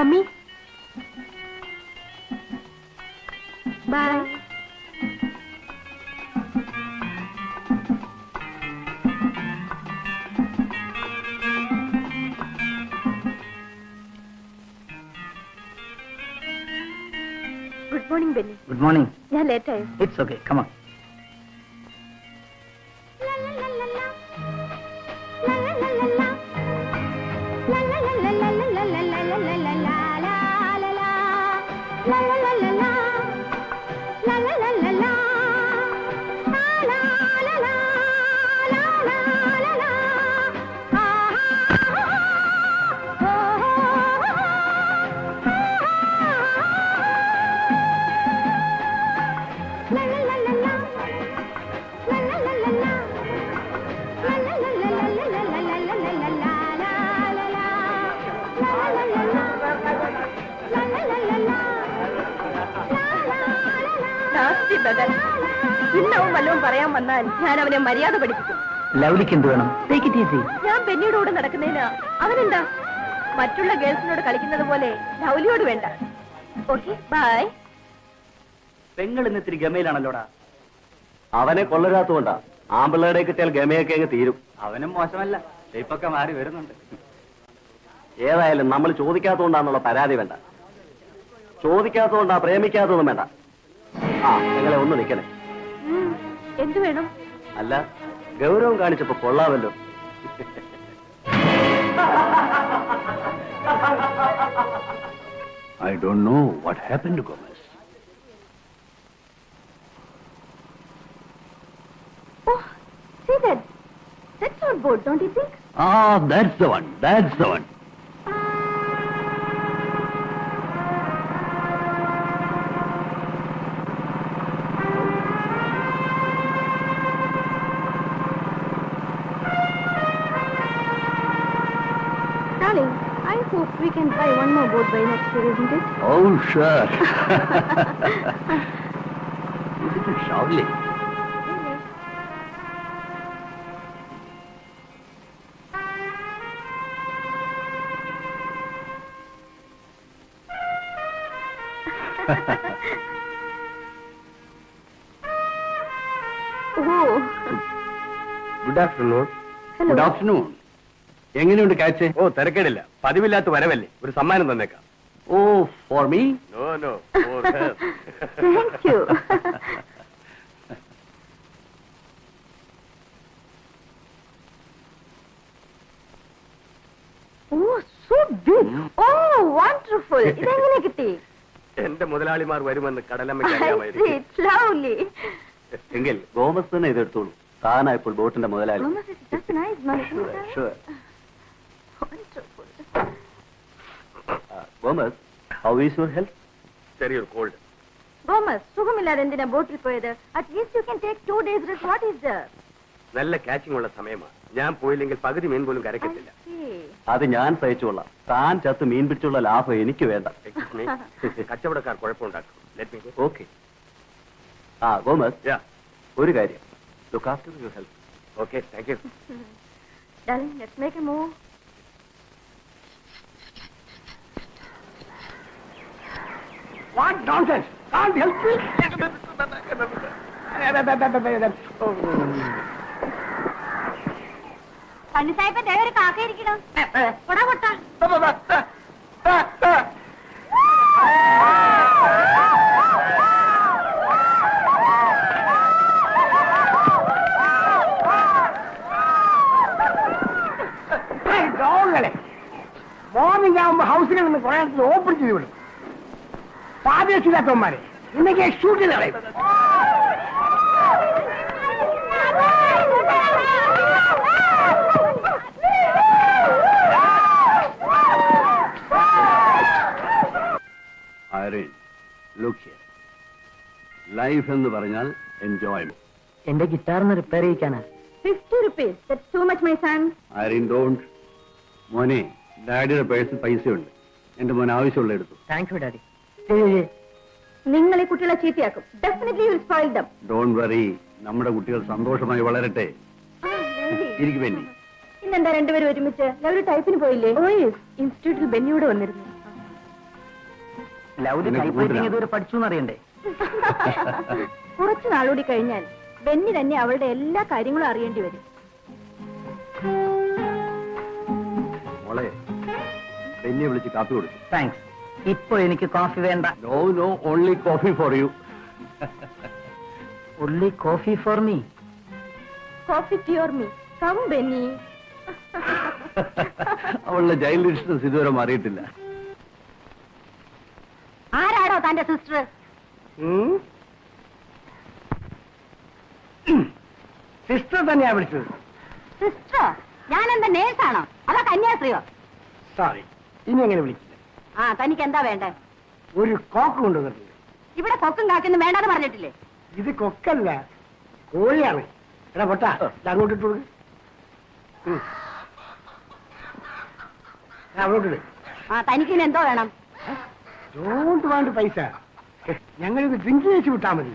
Mummy bye. Good morning Benny. Good morning. ഞാൻ late ആയോ? It's okay, come on. ഇന്നവും വല്ലതും പറയാൻ വന്നാൽ ഞാൻ അവനെ മര്യാദ പഠിപ്പിക്കും. ലവ്ലിക്ക് എന്ത് വേണം? Take it easy. ഞാൻ ബെന്നിയുടെ കൂടെ നടക്കുന്നതിനാ. അവനെന്താ മറ്റുള്ള ഗേൾസിനോട് കളിക്കുന്നത് പോലെ ലവ്ലിയോട് വേണ്ട. Okay bye. പെങ്ങൾ ഇന്ന് ഇത്തിരി ഗമയിലാണല്ലോടാ. അവനെ കൊള്ളരാത്തോണ്ടാ. ആമ്പിള്ളേടെ കിട്ടിയാൽ ഗമയൊക്കെ അങ്ങ് തീരും. അവനും മോശമല്ല, ഷേപ്പൊക്കെ മാറി വരുന്നുണ്ട്. ഏതായാലും നമ്മൾ ചോദിക്കാത്തോണ്ടാന്നുള്ള പരാതി വേണ്ട. ചോദിക്കാത്തോണ്ടാ പ്രേമിക്കാത്തതൊന്നും വേണ്ട. ആ നിങ്ങളെ ഒന്ന് നിൽക്കണേ. എന്തു വേണം? അല്ല, ഗൗരവം കാണിച്ചപ്പോ കൊള്ളാമല്ലോ. I don't know what happened to Gomez. Oh, see that? That's our boat, don't you think? Ah, that's the one. That's the one. Darling, I hope we can buy one more boat by next year, isn't it? Oh, sure. Isn't it lovely? Oh. Good afternoon. Hello. Good afternoon. എങ്ങനെയുണ്ട് കാച്ച്? ഓ തിരക്കേടില്ല, പതിവില്ലാത്ത വരവല്ലേ, ഒരു സമ്മാനം തന്നേക്കാം. Oh, for me? No no, for her. Thank you. Oh, so big. Oh, wonderful. ഇതെങ്ങനെ കിട്ടി? എന്റെ മുതലാളിമാർ വരുമെന്ന് കടലമ്മയ്ക്ക് I see, അറിയാമായിരിക്കും. it's lovely. എങ്കിൽ ഗോമസ് തന്നെ ഇതെടുത്തോളൂ. താനാ ഇപ്പോൾ ബോട്ടിന്റെ മുതലാളി. Gomez is just nice, man. Sure. Wonderful. Gomez, how is your health? ചെറിയൊരു കോൾഡ്. Gomez, സുഖമില്ലാതെ എന്തിനാ ബോട്ടിൽ പോയത്? At least you can take 2 days rest. What is there? നല്ല കാച്ചിങ് ഉള്ള സമയമാണ്. ഞാൻ പോയില്ലെങ്കിൽ പകുതി മീൻ പോലും I കരക്കത്തില്ല. see. അത് ഞാൻ സഹിച്ചുകൊള്ളാം. താൻ ചത്ത് മീൻ പിടിച്ചുള്ള ലാഭം എനിക്ക് വേണ്ട. കച്ചവടക്കാർ കുഴപ്പമുണ്ടാക്കും. ഓക്കെ. ആ ഗോമസ്, ഒരു കാര്യം, look after your health. Okay, thank U. Darling, let's make a move. What nonsense! Can't help me. പണിസായിപ്പ ദേ ഒരു കാക്ക ഇരിക്കണം. കൊടാ കൊട്ടാ. മോർണിംഗ് ആകുമ്പോ ഹൗസിൽ നിന്ന് കുറെ ഓപ്പൺ ചെയ്ത് വിടും. പാദേശില്ലാത്തവന്മാരെ ഇന്നൊക്കെ ഷൂട്ട് ചെയ്ത് കളയും. Irene, look here. Life എന്ന് പറഞ്ഞാൽ എൻജോയ്മെന്റ്. എന്റെ ഗിറ്റാറിന് repair ചെയ്യിക്കാനാ. 50 rupees. That's too much, my son. Irene, don't. മോനെ, ഡാഡിയുടെ പേഴ്സിൽ പൈസയുണ്ട്. എന്റെ മോൻ ആവശ്യമുള്ള എടുത്തു. Thank you daddy. നിങ്ങൾ ഈ കുട്ടികളെ ചീത്തയാക്കും. Definitely you will spoil them. Don't worry, നമ്മുടെ കുട്ടികൾ സന്തോഷമായി വളരട്ടെ. ഇരിക്കും ബെന്നി. ഇന്നെന്താ രണ്ടുപേരും ഒരുമിച്ച്? ഒരു ടൈപ്പിന് പോയില്ലേ? ഇൻസ്റ്റിറ്റ്യൂട്ടിൽ ബെന്നിയോട് വന്നിരുന്നു. ലൗലി നിനക്ക് ടൈപ്പ് റൈറ്റിംഗ് കൂടുതലാണ്. ഇതുവരെ പഠിച്ചു എന്നറിയണ്ടേ? കുറച്ചു നാളുകൂടി കഴിഞ്ഞാൽ ബെന്നി തന്നെ അവളുടെ എല്ലാ കാര്യങ്ങളും അറിയേണ്ടി വരും. മോളെ ബെന്നിയെ വിളിച്ച് കാപ്പി കൊടുത്തു. താങ്ക്സ്. ഇപ്പൊ എനിക്ക് കോഫി വേണ്ട. No no, only coffee for you. Only coffee for me. Coffee pure me. Come Benny. അവളുടെ ചൈൽഡിഷ്നസ് ഇതുവരെ മാറിയിട്ടില്ല. ആരാടോ തന്റെ സിസ്റ്റർ? സിസ്റ്റർ തന്നെയാ വിളിച്ചത്. സിസ്റ്റർ? ഞാൻ എന്താ നേഴ്സാണോ അതോ കന്യാസ്ത്രീയോ? സോറി, ഇനി എങ്ങനെ വിളിക്കില്ല. ആ, തനിക്ക് എന്താ വേണ്ടേ? ഒരു കോക്ക് കൊണ്ടുവന്നിട്ടുണ്ട്. ഇവിടെ കൊക്കും കാക്കൊന്നും വേണ്ടാന്ന് പറഞ്ഞിട്ടില്ലേ? ഇത് കൊക്കല്ല, കോഴിയാണ്. എടാ പൊട്ടാ, ഇത് അങ്ങോട്ട് ഇട്ട് കൊടുക്ക്. അങ്ങോട്ടിട്. ആ, തനിക്ക് ഇനി എന്തോ വേണം? ഡോണ്ട് വാണ്ട് പൈസ. ഞങ്ങളിത് ഡ്രിങ്ക് ചെയ്യിച്ചു വിട്ടാ മതി.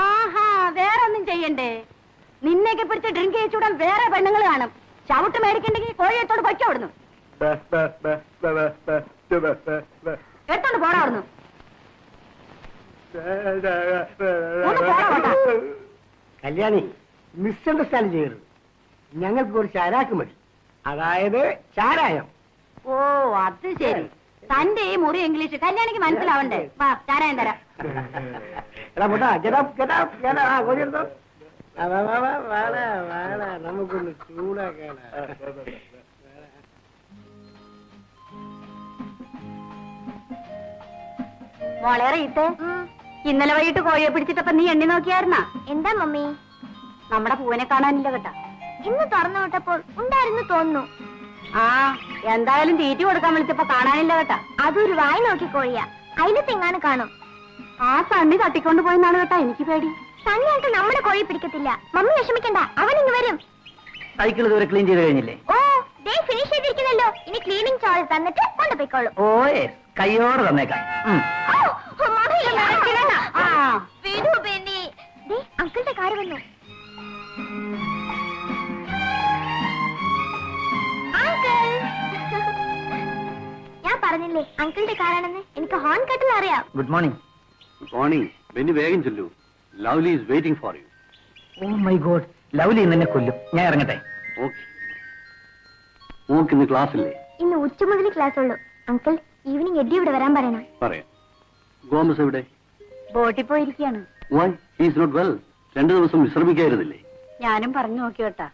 ആഹാ, വേറെ ഒന്നും ചെയ്യണ്ടേ? നിന്നെയൊക്കെ പിടിച്ച് ഡ്രിങ്ക് ചെയ്യിച്ചുവിടാൻ വേറെ പെണ്ണുങ്ങൾ കാണും. ചവിട്ട് മേടിക്കണ്ടെങ്കിൽ കോഴിയെത്തോട് പൊയ്ക്കോ അവിടുന്ന്. എടുത്തോണ്ട് പോടാ അവിടുന്ന്. ഒന്ന് പോടാ പൊട്ടാ. കല്യാണി, മിസ്അണ്ടർസ്റ്റാൻഡ് ചെയ്യരുത്. ഞങ്ങൾക്ക് ഒരു ചാരാക്ക് മതി, അതായത് ചാരായം. ഓ, അത് ശരി. തന്റെ ഈ മുറി ഇംഗ്ലീഷ് കല്യാണിക്ക് മനസ്സിലാവണ്ടേ? വാ, ചാരായം തരാം. എടാ പൊട്ടാ, കോഴി എടുത്തോ. നമുക്കൊന്ന് ചൂടാക്കാന. മോളെ റീത്തെ, ഇന്നലെ വൈകിട്ട് കോഴിയെ പിടിച്ചിട്ടപ്പോ നീ എണ്ണി നോക്കിയായിരുന്നാ? എന്താ മമ്മി? നമ്മുടെ പൂവിനെ കാണാനില്ല കേട്ടാ. ഇന്ന് തുറന്നു വിട്ടപ്പോൾ ഉണ്ടായിരുന്നു തോന്നുന്നു. ആ, എന്തായാലും തീറ്റി കൊടുക്കാൻ വിളിച്ചപ്പോ കാണാനില്ല കേട്ടാ. അതൊരു വായി നോക്കി കോഴിയാ, അതിലെത്തെങ്ങാനും കാണും. ആ സണ്ണി തട്ടിക്കൊണ്ട് പോയെന്നാണ് കേട്ടാ എനിക്ക് പേടി. സണ്ണിയായിട്ട് നമ്മുടെ കോഴി പിടിക്കത്തില്ല. മമ്മി വിഷമിക്കണ്ട, അവൻ ഇങ്ങ് വരും. സൈക്കിൾ ഇതുവരെ ക്ലീൻ ചെയ്ത് കഴിഞ്ഞില്ലേ? ഓ, ഡേ ഫിനിഷ് ചെയ്തിരിക്കുന്നല്ലോ. ഇനി ക്ലീനിങ് ചാർജ് തന്നിട്ട് കൊണ്ടുപോയിക്കോളും. ഓ കയ്യോടെ തന്നേക്കാം. അങ്കിളുടെ കാറ് വന്നു. ഞാൻ പറഞ്ഞില്ലേ അങ്കിളുടെ കാറാണെന്ന്. എനിക്ക് ഹോൺ കട്ടിൽ അറിയാം. Good morning. Good morning. Benny വേഗം ചെല്ലൂ. Lovely is waiting for you. Oh my god, Lovely ഇന്ന് എന്നെ കൊല്ലും. ഞാൻ ഇറങ്ങട്ടെ. ഓക്കെ. മോക്ക് ഇന്ന് ക്ലാസ്സില്ലേ? ഇന്ന് ഉച്ച മുതൽ ക്ലാസ് ഉള്ളൂ. അങ്കിൾ, ഈവനിങ് എഡി ഇവിടെ വരാൻ പറയണം. പറയാം. ഗോമസ് എവിടെ? ബോട്ടിൽ പോയിരിക്കാണ്. Why he's not well? 2 ദിവസം വിശ്രമിക്കായിരുന്നില്ലേ? ഞാനും പറഞ്ഞു നോക്കി കേട്ടാ.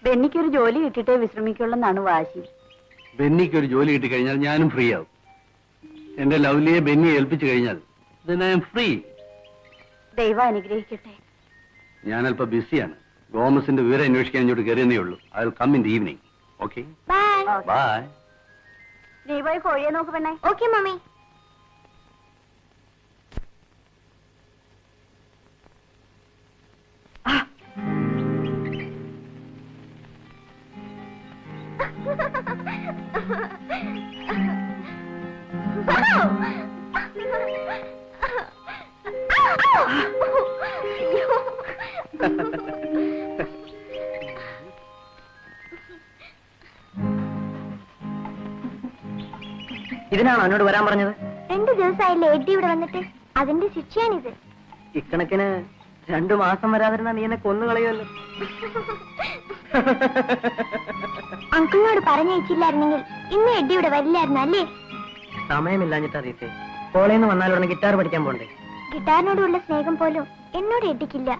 ബെന്നിക്കൊരു ജോലി കിട്ടിയിട്ടേ വിശ്രമിക്കുള്ളെന്നാണ് വാശി. ബെന്നിക്ക് ഒരു ജോലി കിട്ടിക്കഴിഞ്ഞാൽ ഞാനും ഫ്രീ ആവും. എന്റെ ലവ്ലിയെ ബെന്നിയെ ഏൽപ്പിച്ചു കഴിഞ്ഞാൽ then I am free. ദൈവം അനുഗ്രഹിക്കട്ടെ. ഞാൻ അല്പം ബിസിയാണ്. ഗോമസിന്റെ വിവരം അന്വേഷിക്കാൻ ഇങ്ങോട്ട് കയറിയെന്നേ ഉള്ളൂ. I will come in the evening. Okay bye. Bye. നീ പോയി കോഴിയെ നോക്ക് പെണ്ണേ. Okay mummy. ഇതിനാണോ എന്നോട് വരാൻ പറഞ്ഞത്? 2 ദിവസമായില്ലേ എഡി ഇവിടെ വന്നിട്ട്. അതിന്റെ ശിക്ഷയാണിത്. ഇക്കണക്കിന് 2 മാസം വരാതിരുന്ന നീ എന്നെ കൊന്നുകളയുമല്ലോ. അങ്കിളിനോട് പറഞ്ഞയച്ചില്ലായിരുന്നെങ്കിൽ ഇന്ന് എഡി ഇവിടെ വരില്ലായിരുന്നു അല്ലേ? സമയമില്ലാഞ്ഞിട്ട് അറിയത്തെ. കോളേജിൽ നിന്ന് വന്നാലുടനെ ഗിറ്റാർ പഠിക്കാൻ പോണ്ടേ? ഗിറ്റാറിനോടുള്ള സ്നേഹം പോലും എന്നോട് എഡിക്കില്ല.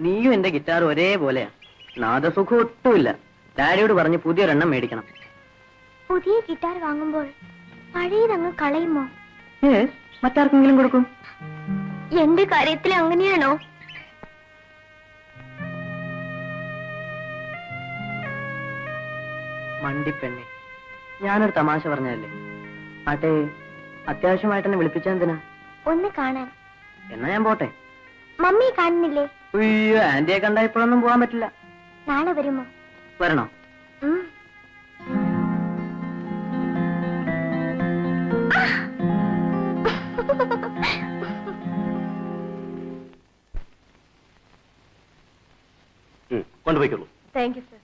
നീയും എന്റെ ഗിറ്റാർ ഒരേപോലെയാ. നാദസുഖം ഒട്ടുമില്ല. ഡാഡിയോട് പറഞ്ഞ് പുതിയൊരെണ്ണം മേടിക്കണം. പുതിയ ഗിറ്റാർ വാങ്ങുമ്പോൾ പഴയതങ്ങ് കളയുമോ? മറ്റാർക്കെങ്കിലും കൊടുക്കും. എന്റെ കാര്യത്തിൽ അങ്ങനെയാണോ? മണ്ടിപ്പെണ്ണെ, ഞാനൊരു തമാശ പറഞ്ഞതല്ലേ. ആട്ടെ, അത്യാവശ്യമായിട്ട് എന്നെ വിളിപ്പിച്ചെന്തിനാ? ഒന്ന് കാണാൻ. എന്നാ ഞാൻ പോട്ടെ. മമ്മി കാണുന്നില്ലേ? അയ്യോ, ആന്റിയെ കണ്ടാ ഇപ്പോഴൊന്നും പോവാൻ പറ്റില്ല. നാളെ വരുമോ? വരണോ? ഉം. കൊണ്ടുപോയിക്കോളൂ. Thank you sir.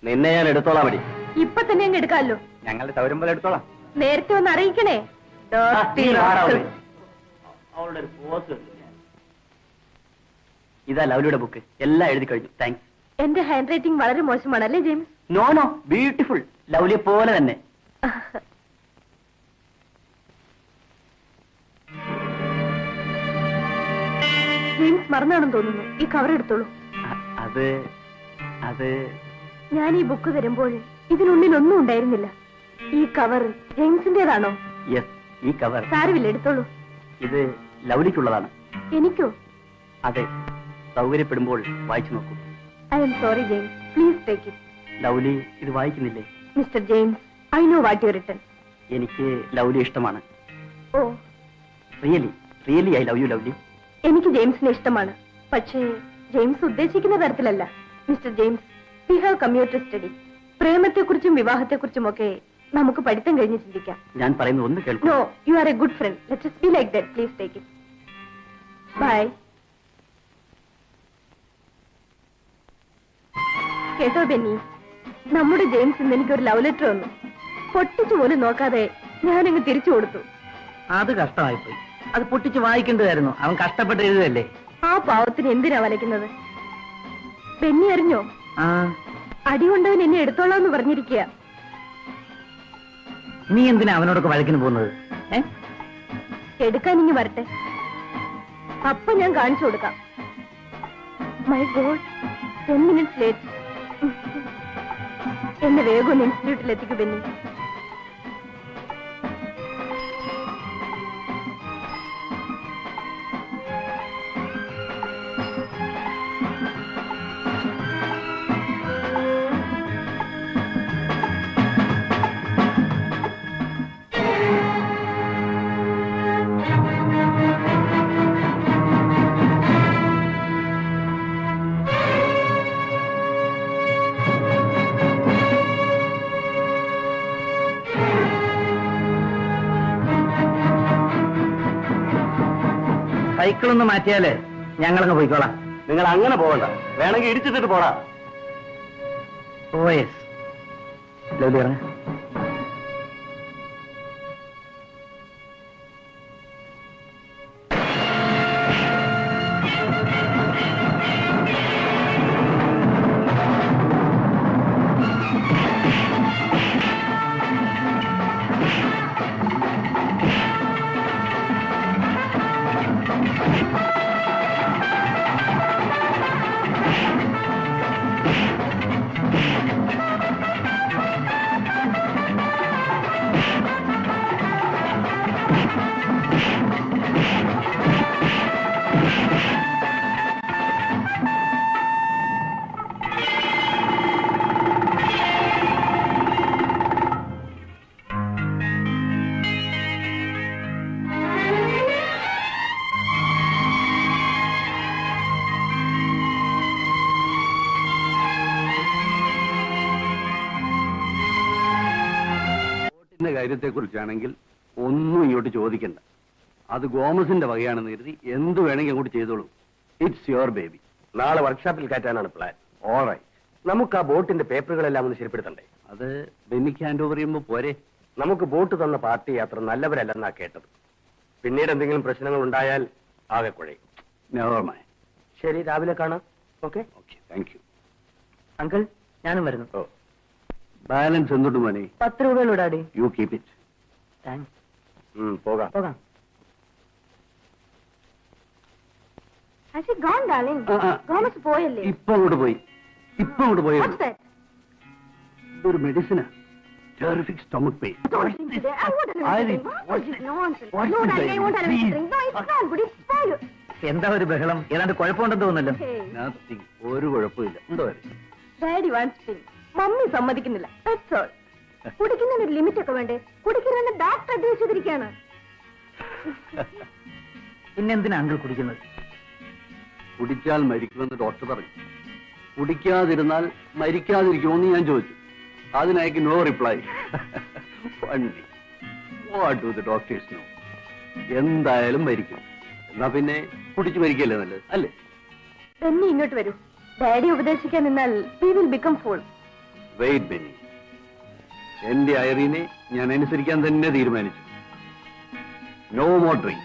നിന്നെ ഞാൻ എടുത്തോളാം. മതി. ഇപ്പൊ തന്നെ അങ്ങ് എടുക്കാമല്ലോ. ഞങ്ങളുടെ സൗകര്യം പോലെ എടുത്തോളാം. നേരത്തെ ഒന്ന് അറിയിക്കണേ. അവളുടെ ഒരു പോസ്. ഇതാ ലവ്ലിയുടെ ബുക്ക്. എല്ലാം എഴുതി കഴിഞ്ഞു. താങ്ക്സ്. എന്റെ ഹാൻഡ് റൈറ്റിംഗ് വളരെ മോശമാണ് അല്ലേ ജെയിംസ്? No no, beautiful. ലവ്ലിയെ പോലെ തന്നെ. ജെയിംസ് മറന്നാണെന്ന് തോന്നുന്നു. ഈ കവർ എടുത്തോളൂ. അത് അത് ഞാൻ ഈ ബുക്ക് തരുമ്പോൾ ഇതിനുള്ളിൽ ഒന്നും ഉണ്ടായിരുന്നില്ല. ഈ കവർ ജെയിംസിന്റേതാണോ? യെസ്, ഈ കവർ. സാരമില്ല, എടുത്തോളൂ. ഇത് ലവ്ലിക്കുള്ളതാണ്. എനിക്കോ? അതെ, സൗകര്യപ്പെടുമ്പോൾ വായിച്ചു നോക്കൂ. I'm sorry James, please take it. Lovely ഇത് വായിക്കുന്നില്ലേ? Mister James, I know what you written. എനിക്ക് ലവ്ലി ഇഷ്ടമാണ്. Oh, really really I love you Lovely. എനിക്ക് ജെയിംസിനെ ഇഷ്ടമാണ്. പക്ഷേ ജെയിംസ് ഉദ്ദേശിക്കുന്ന തരത്തിലല്ല. Mister James, we have computer study. പ്രേമത്തെക്കുറിച്ചും വിവാഹത്തെക്കുറിച്ചും ഒക്കെ നമുക്ക് പഠിത്തം കഴിഞ്ഞ് ചിന്തിക്കാം. ഞാൻ പറയുന്നത് ഒന്ന് കേൾക്കൂ. No, you R A good friend. Let us be like that. Please take it. Bye. കേട്ടോ ബെന്നി, നമ്മുടെ ജെയിംസ് ഇന്ന് എനിക്കൊരു ലവ് ലെറ്റർ വന്നു. പൊട്ടിച്ചു പോലും നോക്കാതെ ഞാനങ്ങ് തിരിച്ചു കൊടുത്തു. അത് കഷ്ടമായിപ്പോയി. അത് പൊട്ടിച്ച് വായിക്കേണ്ടതായിരുന്നു. അവൻ കഷ്ടപ്പെട്ട് എഴുതല്ലേ. ആ പാവത്തിന് എന്തിനാ വലയ്ക്കുന്നത്? ബെന്നി അറിഞ്ഞോ? ആ, അടികൊണ്ടവൻ എന്നെ എടുത്തോളാന്ന് പറഞ്ഞിരിക്കുക. നീ എന്തിനാ അവനോടൊക്കെ വഴക്കിന് പോകുന്നത്? എടുക്കാൻ ഇങ്ങ് വരട്ടെ, അപ്പൊ ഞാൻ കാണിച്ചു കൊടുക്കാം. My God, 10 minutes late. എന്നെ വേഗം ഒന്ന് ഇൻസ്റ്റിറ്റ്യൂട്ടിൽ എത്തിക്കു ബെന്നി. സൈക്കിളൊന്ന് മാറ്റിയാലേ ഞങ്ങളങ്ങ് പോയിക്കോളാം. നിങ്ങൾ അങ്ങനെ പോകണ്ട, വേണമെങ്കിൽ ഇടിച്ചിട്ടിട്ട് പോടാ. ഓ യെസ്. ലവ്ലി ഇറങ്ങ. കാര്യത്തെ കുറിച്ചാണെങ്കിൽ ഒന്നും ഇങ്ങോട്ട് ചോദിക്കണ്ട. അത് ഗോമസിന്റെ വകയാണെന്ന് കരുതി എന്ത് വേണമെങ്കിൽ അങ്ങോട്ട് ചെയ്തോളൂ. It's your baby. നാളെ വർക്ക്ഷോപ്പിൽ കയറ്റാനാണ് പ്ലാൻ. ഓൾറൈറ്റ്. നമുക്ക് ആ ബോട്ടിന്റെ പേപ്പറുകളെല്ലാം ഒന്ന് ശരിപ്പെടുത്തണ്ടേ? അത് ബെന്നിക്ക് ഹാൻഡ് ഓവർ ചെയ്യുമ്പോ പോരെ? നമുക്ക് ബോട്ട് തന്ന പാർട്ടി അത്ര നല്ലവരല്ലെന്നാ കേട്ടത്. പിന്നീട് എന്തെങ്കിലും പ്രശ്നങ്ങൾ ഉണ്ടായാൽ ആകെ കുഴയും. Never mind. ശരി, രാവിലെ കാണാം. Okay okay, thank you. Uncle, ഞാനും വരുന്നു. ഓ, ബാലൻസ് എന്തുണ്ട് മോനെ? 10 രൂപയുള്ളൂ daddy. You keep it. Thanks. പോകാം. പോകാം. Has he gone, darling? Gomez പോയല്ലേ? ഇപ്പൊ അങ്ങോട്ട് പോയി. പോയി. What's that? ഒരു മെഡിസിനാ. Terrific stomach pain. I won't have anything. What is this nonsense? No, darling, I won't have anything. No, it's not good. It's spoiled. എന്താ ഒരു ബഹളം? ഏതാണ്ട് കുഴപ്പമുണ്ടെന്ന് തോന്നുന്നല്ലോ. Hey, nothing. ഒരു കുഴപ്പമില്ല. എന്തോ Daddy wants things. മമ്മി സമ്മതിക്കുന്നില്ല. That's all. കുടിക്കുന്നതിന് ഒരു limit ഒക്കെ വേണ്ടേ? കുടിക്കുന്നതിന് ഡോക്ടർ അഡ്വൈസ് ചെയ്തിരിക്കുകയാണ്. പിന്നെന്തിനാ അങ്കിൾ കുടിക്കുന്നത്? കുടിച്ചാൽ മരിക്കുമെന്ന് ഡോക്ടർ പറഞ്ഞു. കുടിക്കാതിരുന്നാൽ മരിക്കാതിരിക്കുമെന്ന് ഞാൻ ചോദിച്ചു. അതിനയക്ക് no reply. What do the doctors know? എന്തായാലും മരിക്കും. എന്നാ പിന്നെ കുടിച്ചു മരിക്കല്ലേ നല്ലത്, അല്ലേ? ബെന്നി ഇങ്ങോട്ട് വരൂ. ഡാഡി ഉപദേശിക്കാൻ നിന്നാൽ we will become fools. Wait Benny. എന്റെ ഐറീനെ ഞാൻ അനുസരിക്കാൻ തന്നെ തീരുമാനിച്ചു. No more drink.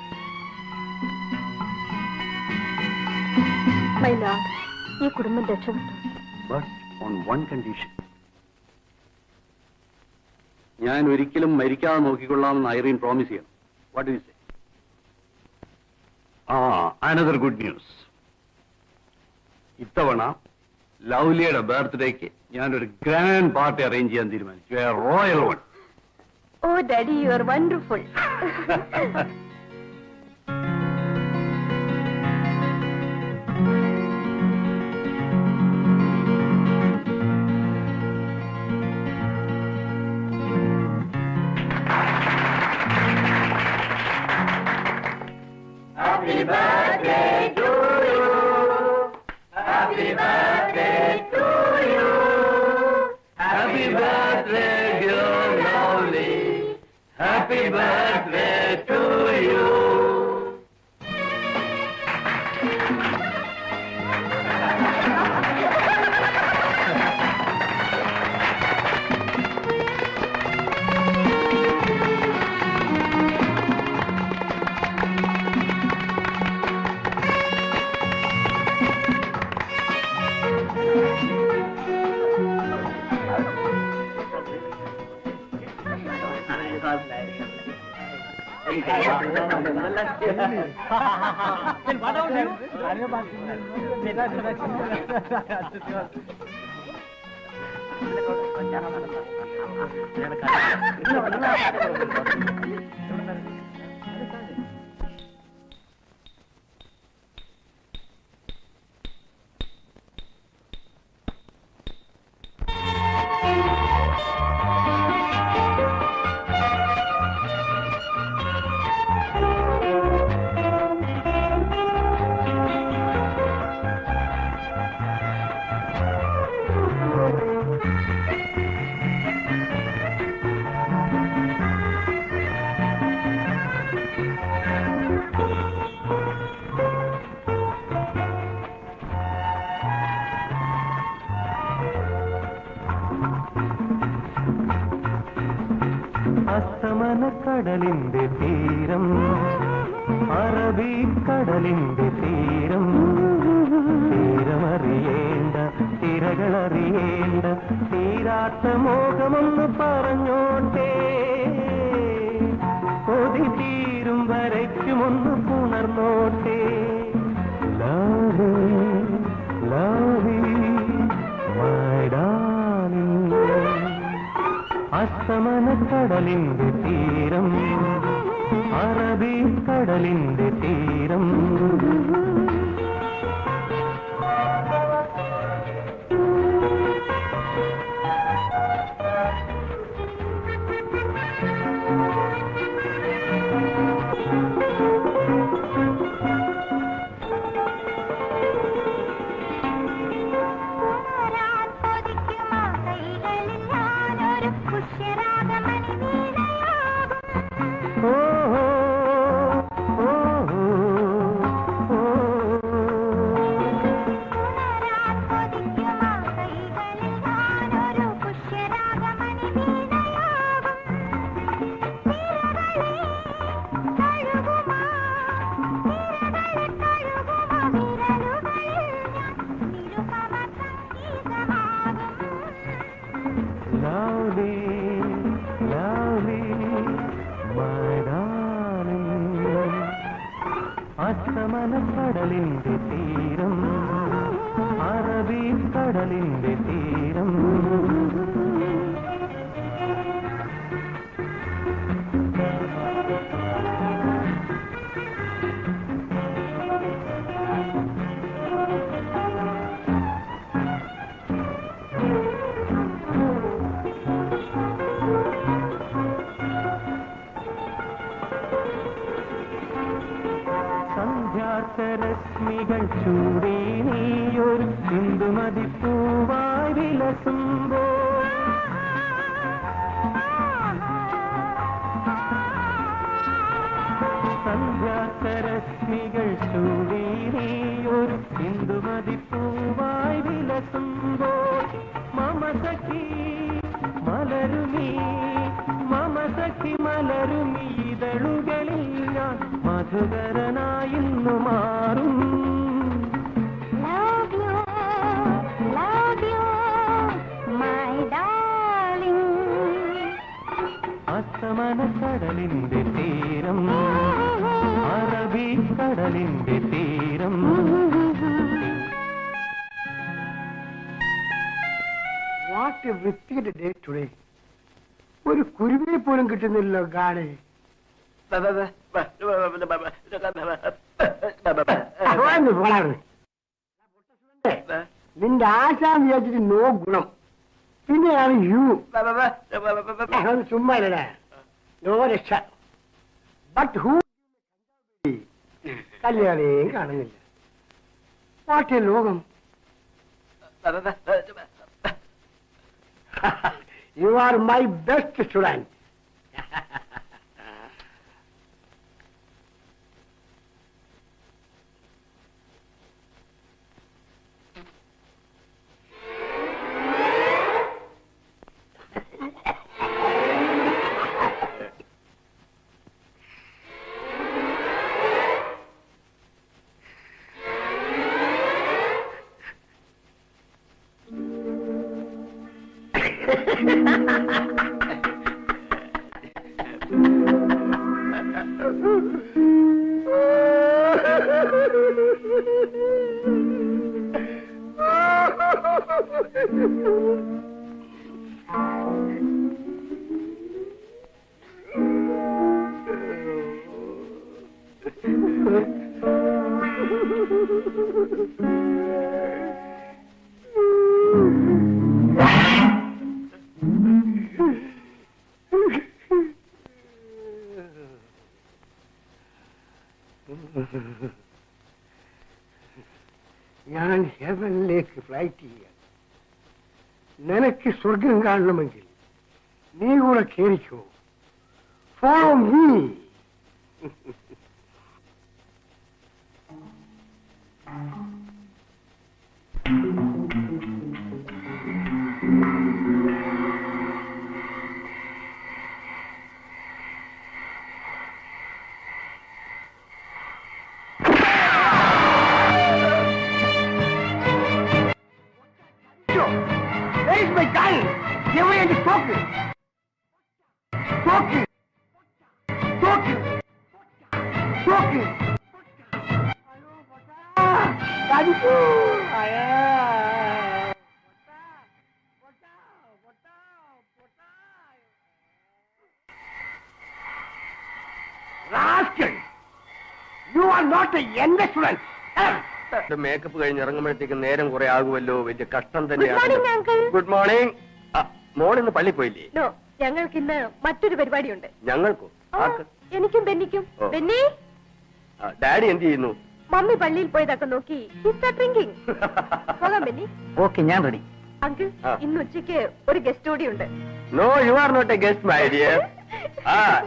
My lord, ഈ കുടുംബം രക്ഷപ്പെട്ടു. But on one condition. ഞാൻ ഒരിക്കലും മരിക്കാതെ നോക്കിക്കൊള്ളാമെന്ന് ഐറീൻ പ്രോമിസ് ചെയ്യണം. What do you say? Another good news. ഇത്തവണ ലവ്ലിയുടെ ബർത്ത്ഡേക്ക് ഞാനൊരു ഗ്രാൻഡ് പാർട്ടി അറേഞ്ച് ചെയ്യാൻ തീരുമാനിച്ചു. A royal one. Oh daddy, you are wonderful. അസ്തമനക്കടലിന്റെ തീരം, അറബിക്കടലിന്റെ തീരം, തീരമറിയേണ്ട തിരകളറിയേണ്ട തീരാത്ത മോഹമൊന്ന് പറഞ്ഞോട്ടെ, കൊതി തീരും വരയ്ക്കുമൊന്ന് പുണർന്നോട്ടെ. Love love my darling. അസ്തമനക്കടലിന്റെ തീരം, അറബിക്കടലിന്റെ തീരം, അസ്തമനക്കടലിന്റെ തീരം, അറബിക്കടലിന്റെ തീരം, രശ്മികൾ ചൂടി നീയൊരു ഇന്ദുമതിപ്പൂവായി വിലസുമ്പോ, സന്ധ്യാരശ്മികൾ ചൂടി നീയൊരു ഇന്ദുമതിപ്പൂവായി വിലസുമ്പോ, മമതീ മലരുമീ മമ സഖി മലരുമീ ഇതളുകളിൽ ഞാൻ മധുകരനായിന്നു മാറും. Love you, my darling. അസ്തമന കടലിന്റെ തീരം, അറബിക്കടലിന്റെ തീരം. വാട്ട് എ വൃത്തിയുടെ ഡേ ടുഡേ. ഒരു കുരുവിയെ പോലും കിട്ടുന്നില്ലല്ലോ ഗാഡേ. നിന്റെ ആശാൻ വിചാരിച്ചിട്ട് നോ ഗുണം. പിന്നെയാണ് യു ചുമ്മാ നോ രക്ഷ. ബട്ട് ഹൂ കല്യാണിയും കാണുന്നില്ല. വാട്ട് എ ലോകം. You are my best student. ഞാൻ ഹെവനിലേക്ക് ഫ്ലൈറ്റ് ചെയ്യാൻ. നിനക്ക് സ്വർഗം കാണണമെങ്കിൽ നീ കൂടെ കേറിക്കോ. Follow me. Where is my gun? Give me the focus. Focus. Focus. Focus. Daddy. Rascal! You are not a young student. Makeup കഴിഞ്ഞ് ഇറങ്ങുമ്പോഴത്തേക്ക് നേരം കുറെ ആകുമല്ലോ. വലിയ കഷ്ടം Good morning, തന്നെയാണ്. uncle. Good morning. മോളിന്ന് പള്ളി പോയില്ലേ? നോ, ഞങ്ങൾക്ക് ഇന്ന് മറ്റൊരു പരിപാടിയുണ്ട്. ഞങ്ങൾക്കോ? ആ, എനിക്കും ബെന്നിക്കും. ഓ. ബെന്നി, ഡാഡി എന്ത് ചെയ്യുന്നു? മമ്മി പള്ളിയിൽ പോയതൊക്കെ നോക്കി ഡ്രിങ്കിങ്. പോകാം ബെന്നി. ഓക്കെ, ഞാൻ റെഡി. അങ്കിൾ, ആ. ഇന്ന് ഉച്ചയ്ക്ക് ഒരു ഗസ്റ്റ് കൂടി ഉണ്ട്. No, you are not a guest my dear.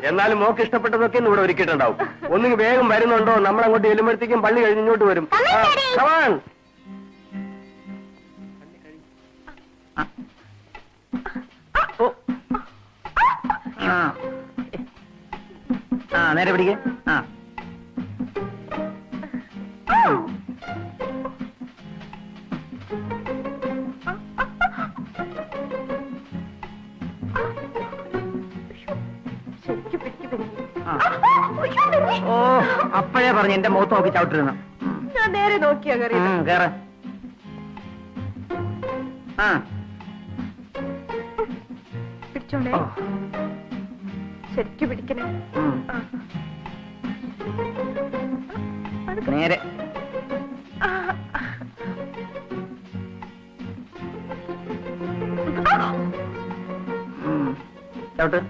എന്നാലും മോക്ക് ഇഷ്ടപ്പെട്ടതൊക്കെ ഇന്ന് ഇവിടെ ഒരുക്കിയിട്ടുണ്ടാവും. ഒന്നുകിൽ വേഗം വരുന്നുണ്ടോ? നമ്മൾ അങ്ങോട്ട് ചെല്ലുമ്പോഴത്തേക്കും പള്ളി കഴിഞ്ഞ് ഇങ്ങോട്ട് വരും. Come on. നേരെ പിടിക്കേ. ശരിക്കും പിടിക്ക് ബെന്നി. ഓ, അപ്പഴേ പറഞ്ഞു എന്റെ മുഖത്ത് നോക്കി ചവിട്ടിരുന്നു. ഞാൻ നേരെ നോക്കിയാ കയറിയത്. കേറ. പിടിച്ചോണ്ടേ. ശരിക്കും പിടിക്കണേ. ആ. പതുക്കെ. നേരെ. ആ. ചവിട്ട്.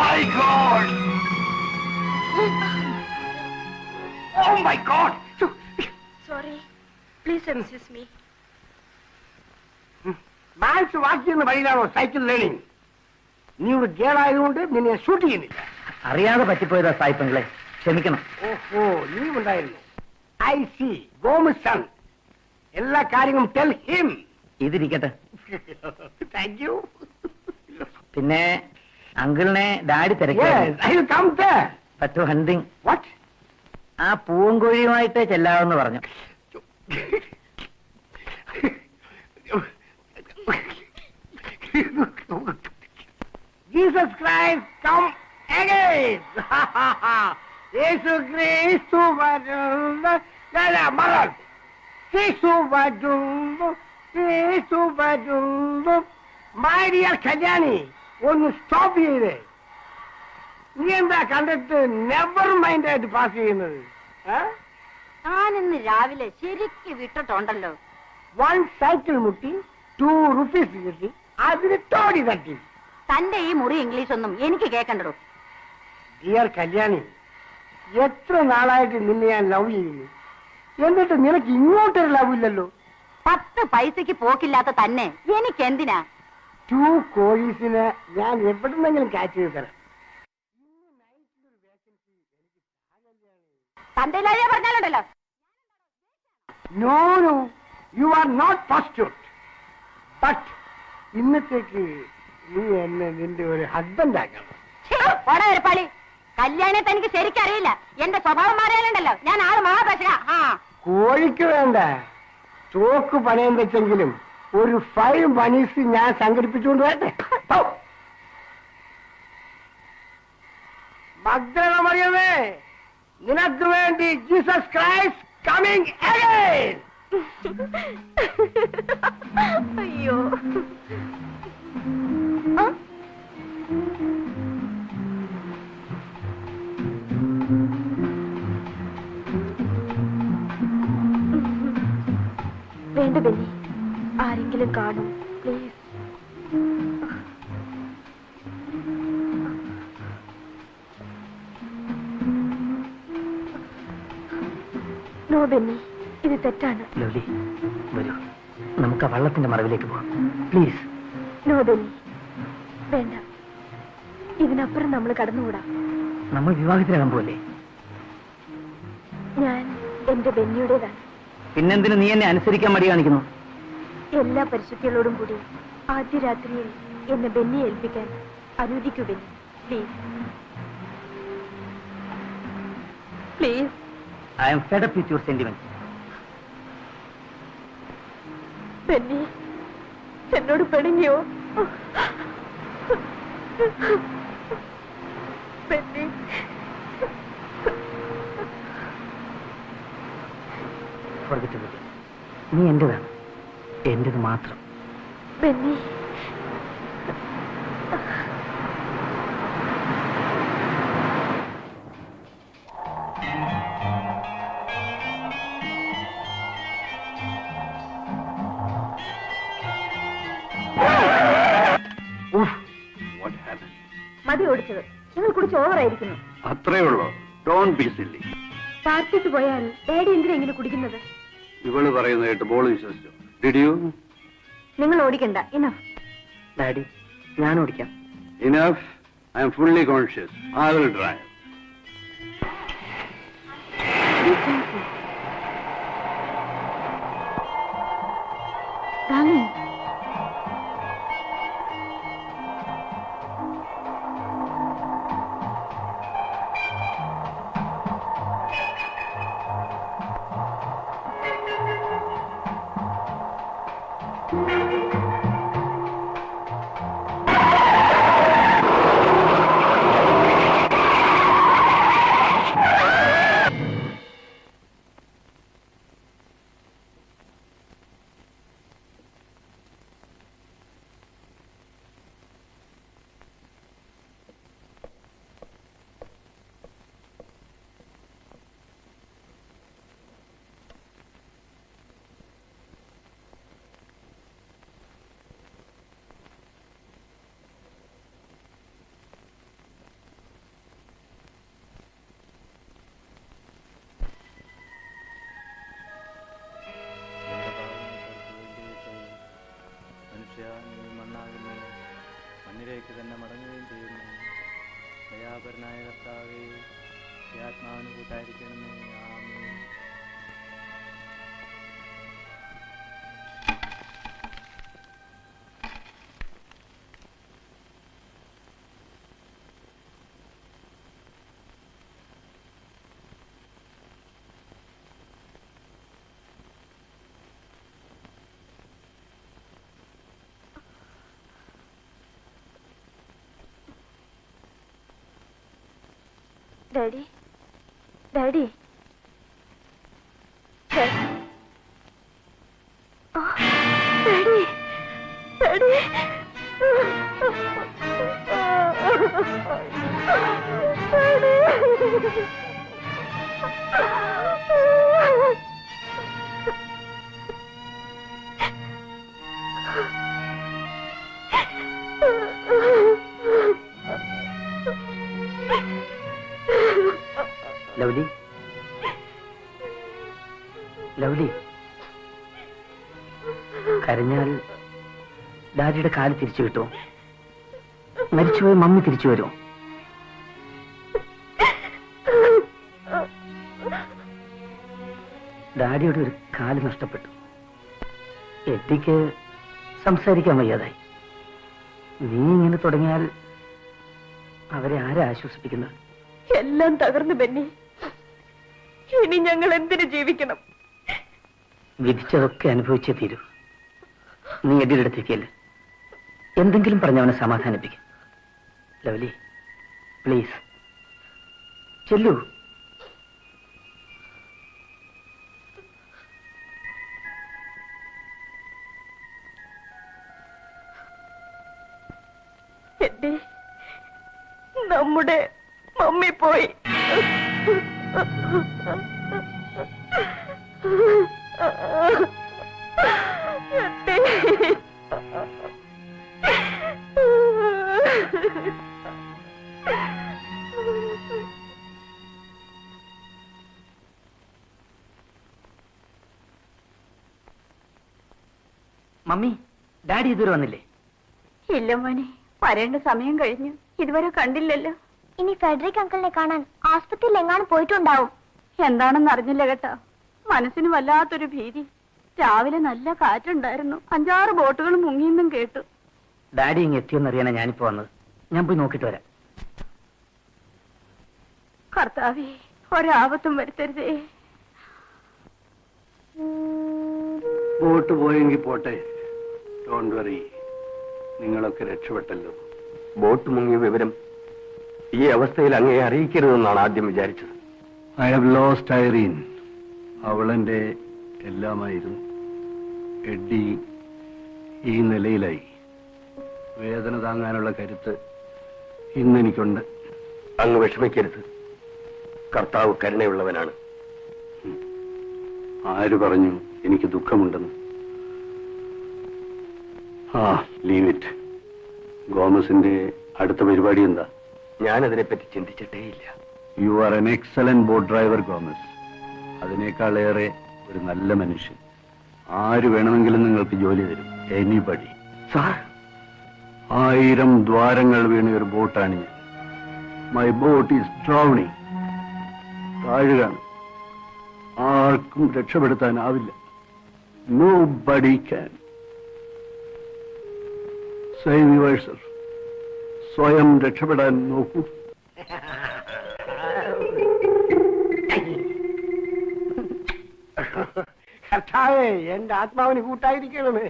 my God! Oh my God! Sorry. Please excuse me. മാത്സ് വാക്ക് ചെയ്യുന്ന വഴിയിലാണോ സൈക്കിൾ ലേണിംഗ്? നീ ഒരു ഗേളായതുകൊണ്ട് നിന്നെ ഷൂട്ട് ചെയ്യുന്നില്ല. അറിയാതെ പറ്റിപ്പോയതാ സായിപ്പങ്ങളെ, ക്ഷമിക്കണം. ഓഹോ, നീ ഉണ്ടായിരുന്നു. I see. Gomez son. എല്ലാ കാര്യങ്ങളും ടെൽ ഹിം. ഇതിരിക്കട്ടെ. Thank you. പിന്നെ അങ്കിളിനെ ഡാഡി തിരക്കി. I will come there. പറ്റു ഹണ്ടിങ്. What? ആ പൂവൻകോഴിയുമായിട്ട് ചെല്ലാമെന്ന് പറഞ്ഞു. Jesus Christ, come again. യേശു ക്രിസ്തു വരുന്നു. മകൾ യേശു വരുന്നു, യേശു വരുന്നു. മൈ ഡിയർ കല്യാണി, ഒന്ന് സ്റ്റോപ്പ് ചെയ്തേ. നീ എന്താ കണ്ടിട്ട് നെവർ മൈൻഡ് ആയിട്ട് പാസ് ചെയ്യുന്നത്? ഞാനിന്ന് രാവിലെ ശരിക്ക് വിട്ടിട്ടുണ്ടല്ലോ. 1 സൈക്കിൾ മുട്ടി 2 rupees കിട്ടി, അതിന് തോടി തട്ടി. തന്റെ ഈ മുറി ഇംഗ്ലീഷ് ഒന്നും എനിക്ക് കേൾക്കണ്ടോ. ഡിയർ കല്യാണി, എത്ര നാളായിട്ട് നിന്നെ ഞാൻ ലവ് ചെയ്യുന്നു, എന്നിട്ട് നിനക്ക് ഇങ്ങോട്ടൊരു ലവ് ഇല്ലല്ലോ. 10 പൈസക്ക് പോക്കില്ലാത്ത തന്നെ എനിക്ക് എന്തിനാ? 2 കോഴീസിന് ഞാൻ എവിടുന്നെങ്കിലും ക്യാച്ച് ചെയ്ത് തരാം. തന്റെ പറഞ്ഞാലുണ്ടല്ലോ. No no, you are not prostitute. But ഇന്നത്തേക്ക് നീ എന്നെ നിന്റെ ഒരു ഹസ്ബൻഡ് ആക്കണം. പളി കല്യാണത്തെ എനിക്ക് ശരിക്കറിയില്ല. എന്റെ സ്വഭാവം മാറിയാലുണ്ടല്ലോ ഞാൻ ആള് മഹാപേശക. കോഴിക്ക് വേണ്ട ചോക്ക് പണയം വെച്ചെങ്കിലും ഒരു 5 മണീസ് ഞാൻ സംഘടിപ്പിച്ചുകൊണ്ട് വരട്ടെ. മഗ്ദല മറിയമേ, നിനക്ക് വേണ്ടി ജീസസ് ക്രൈസ്റ്റ് കമ്മിങ് അഗൈൻ. അയ്യോ, വേണ്ട ബെന്നി, ആരെങ്കിലും കാണും പ്ലീസ്. നോ ബെന്നി, ഇത് തെറ്റാണ്. ലവ്ലി, വരൂ, നമുക്ക് ആ വള്ളത്തിന്റെ മറവിലേക്ക് പോവാം പ്ലീസ്. നോ ബെന്നി, വേണ്ട. ഇതിനപ്പുറം നമ്മൾ കടന്നുകൂടാ. നമ്മൾ വിവാഹത്തിനാകാൻ പോലെ. ഞാൻ എന്റെ ബെന്നിയുടേതാണ്. പിന്നെന്തിനു നീ എന്നെ അനുസരിക്കാൻ മടി കാണിക്കുന്നു? എല്ലാ പരിശുദ്ധികളോടും കൂടി ആദ്യ രാത്രിയിൽ എന്നെ ബെന്നിയെ ഏൽപ്പിക്കാൻ അനുവദിക്കൂ Benny, please please. I M fed up with your sentiments. Benny എന്നോട് പിണങ്ങിയോ? ബെന്നി, നീ എന്റേതാണ്, എന്റേത് മാത്രം. ബെന്നി, മതി ഓടിച്ചത്. നിങ്ങൾ കുടിച്ച് ഓവറായിരിക്കുന്നു. അത്രേ ഉള്ളൂ. Don't be silly. പാർട്ടിക്ക് പോയാൽ ഡാഡി എന്തിനാ ഇങ്ങനെ കുടിക്കുന്നത്? ഇവള് പറയുന്നത് കേട്ട് ബോൾ വിശ്വസിച്ചു. Did you? നിങ്ങൾ ഓടിക്കണ്ട. ഇനഫ്. ഡാഡി, ഞാൻ ഓടിക്കാം. Enough. I am fully conscious. I will drive. Darling. നീ മണ്ണാകുന്നു, മണ്ണിലേക്ക് തന്നെ മടങ്ങുകയും ചെയ്യുന്നു. ദയാപരനായ കർത്താവേ, ഈ ആത്മാവിന് കൂട്ടായിരിക്കണമേ. ആമേൻ. Daddy daddy daddy daddy Lovely, Lovely, കരഞ്ഞാൽ ഡാഡിയുടെ കാല് തിരിച്ചു കിട്ടുമോ? മരിച്ചുപോയ മമ്മി തിരിച്ചു വരുമോ? ഡാഡിയുടെ ഒരു കാല് നഷ്ടപ്പെട്ടു. എട്ടിക്ക് സംസാരിക്കാൻ വയ്യാതായി. നീ ഇങ്ങനെ തുടങ്ങിയാൽ അവരെ ആരാ ആശ്വസിപ്പിക്കുന്നത്? എല്ലാം തകർന്നു ബെന്നി. ഇനി ഞങ്ങൾ എന്തിനു ജീവിക്കണം? വിധിച്ചതൊക്കെ അനുഭവിച്ചേ തീരൂ. നീ എഡിയുടെ അടുത്തേക്കല്ലേ, എന്തെങ്കിലും പറഞ്ഞവനെ സമാധാനിപ്പിക്കും. ലവ്ലി, പ്ലീസ് ചെല്ലൂ. എഡി, നമ്മുടെ മമ്മി പോയി. മമ്മി, ഡാഡി ഇതുവരെ വന്നില്ലേ? ഇല്ല മോനെ, വരേണ്ട സമയം കഴിഞ്ഞു. ഇതുവരെ കണ്ടില്ലല്ലോ. ഇനി ഫെഡറിക് അങ്കിളിനെ കാണാൻ ആസ്പത്രിയിൽ എങ്ങാനും പോയിട്ടുണ്ടാവും. എന്താണെന്ന് അറിഞ്ഞില്ല കേട്ടോ. മനസ്സിന് വല്ലാത്തൊരു ഭീതി. രാവിലെ നല്ല കാറ്റുണ്ടായിരുന്നു. 5-6 ബോട്ടുകൾ മുങ്ങിയെന്നും കേട്ടു. ഡാഡി ഇങ്ങ് എത്തിയെന്നറിയാനാ ഞാനിപ്പോ വന്നത്. ഞാൻ പോയി നോക്കിയിട്ട് വരാം. കർത്താവേ, ഒരാപത്തും വരുത്തരുതേ. ബോട്ട് പോയെങ്കിൽ പോട്ടെ, ഡോണ്ട് വറി, നിങ്ങളൊക്കെ രക്ഷപ്പെട്ടല്ലോ. ബോട്ട് മുങ്ങിയ വിവരം ഈ അവസ്ഥയിൽ അങ്ങയെ അറിയിക്കരുതെന്നാണ് ആദ്യം വിചാരിച്ചത്. I have lost Irene. അവളെന്റെ എല്ലാമായിരുന്നു. എഡ്ഡി ഈ നിലയിലായി. വേദന താങ്ങാനുള്ള കരുത്ത് ഇന്നെനിക്കുണ്ട്. അങ്ങ് വിഷമിക്കരുത്. കർത്താവ് കരുണയുള്ളവനാണ്. ആര് പറഞ്ഞു എനിക്ക് ദുഃഖമുണ്ടെന്ന്? Leave it. ഗോമസിന്റെ അടുത്ത പരിപാടി എന്താ? ഞാനതിനെപ്പറ്റി ചിന്തിച്ചിട്ടേയില്ല. You are an excellent boat driver Gomez. അതിനേക്കാളേറെ ഒരു നല്ല മനുഷ്യൻ. ആര് വേണമെങ്കിലും നിങ്ങൾക്ക് ജോലി തരും. എനിബഡി. സാർ, 1000 ദ്വാരങ്ങൾ വീണ ഒരു ബോട്ടാണ് ഞാൻ. My boat is drowning. താഴുകയാണ്. ആർക്കും രക്ഷപ്പെടുത്താനാവില്ല. Nobody can. Save yourself. സ്വയം രക്ഷപ്പെടാൻ നോക്കൂ. കർത്താവേ, എന്റെ ആത്മാവിന് കൂട്ടായിരിക്കണമേ.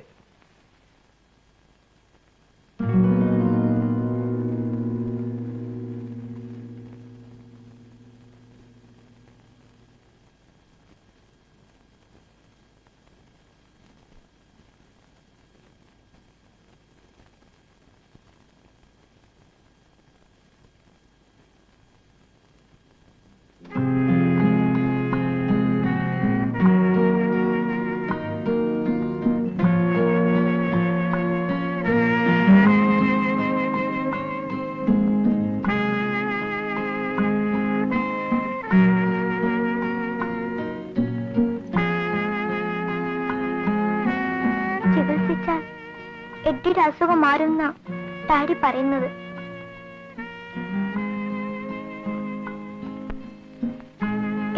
അസുഖം മാറുന്ന ഡാഡി പറയുന്നത്.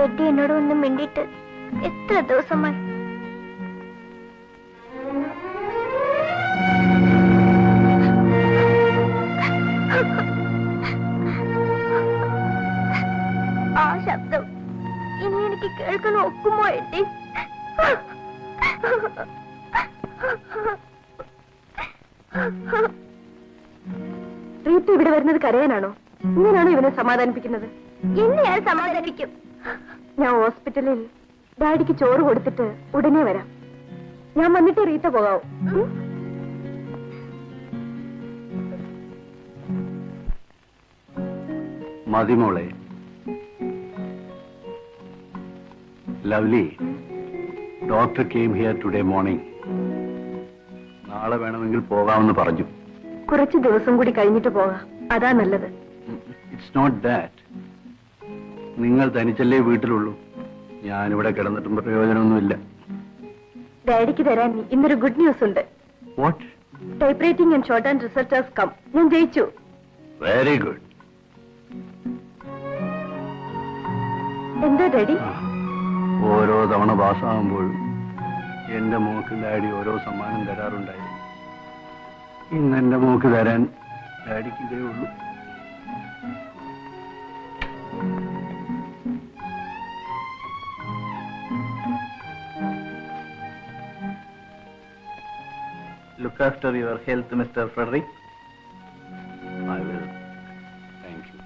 എഡ്ഡി എന്നോട് ഒന്നും മിണ്ടിയിട്ട് എത്ര ദിവസമായി. ആ ശബ്ദം ഇനി എനിക്ക് കേൾക്കാൻ ഒക്കുമോ എഡ്ഡി? റീത്ത ഇവിടെ വരുന്നത് കരയാനാണോ? ഇങ്ങനെയാണോ ഇവനെ സമാധാനിപ്പിക്കുന്നത്? എന്നെ ഞാൻ സമാധാനിപ്പിക്കും. ഞാൻ ഹോസ്പിറ്റലിൽ ഡാഡിക്ക് ചോറ് കൊടുത്തിട്ട് ഉടനെ വരാം. ഞാൻ വന്നിട്ട് റീത്ത പോകാവൂ. മതിമോളെ. Lovely, doctor came here today morning. നാളെ വേണമെങ്കിൽ പോകാമെന്ന് പറഞ്ഞു. കുറച്ച് ദിവസം കൂടി കഴിഞ്ഞിട്ട് പോകാം, അതാ നല്ലത്. It's not that. നിങ്ങൾ തനിച്ചല്ലേ വീട്ടിലുള്ളൂ. ഞാനിവിടെ കിടന്നിട്ടും പ്രയോജനമൊന്നുമില്ല. ഡാഡിക്ക് തരാൻ ഇന്നൊരു ഗുഡ് ന്യൂസ് ഉണ്ട്. What? Type writing and short and research has come. ഞാൻ ജയിച്ചു. Very good. എന്താ ഡാഡി? ഓരോ തവണ പാസ്സാകുമ്പോഴും എന്റെ മോക്ക് ഡാഡി ഓരോ സമ്മാനം തരാറുണ്ടായിരുന്നു. ഇന്ന് എന്റെ മോക്ക് തരാൻ ഡാഡിക്ക് ഇതേ ഉള്ളൂ. Look after your health, Mr. Frederick. I will. Thank you.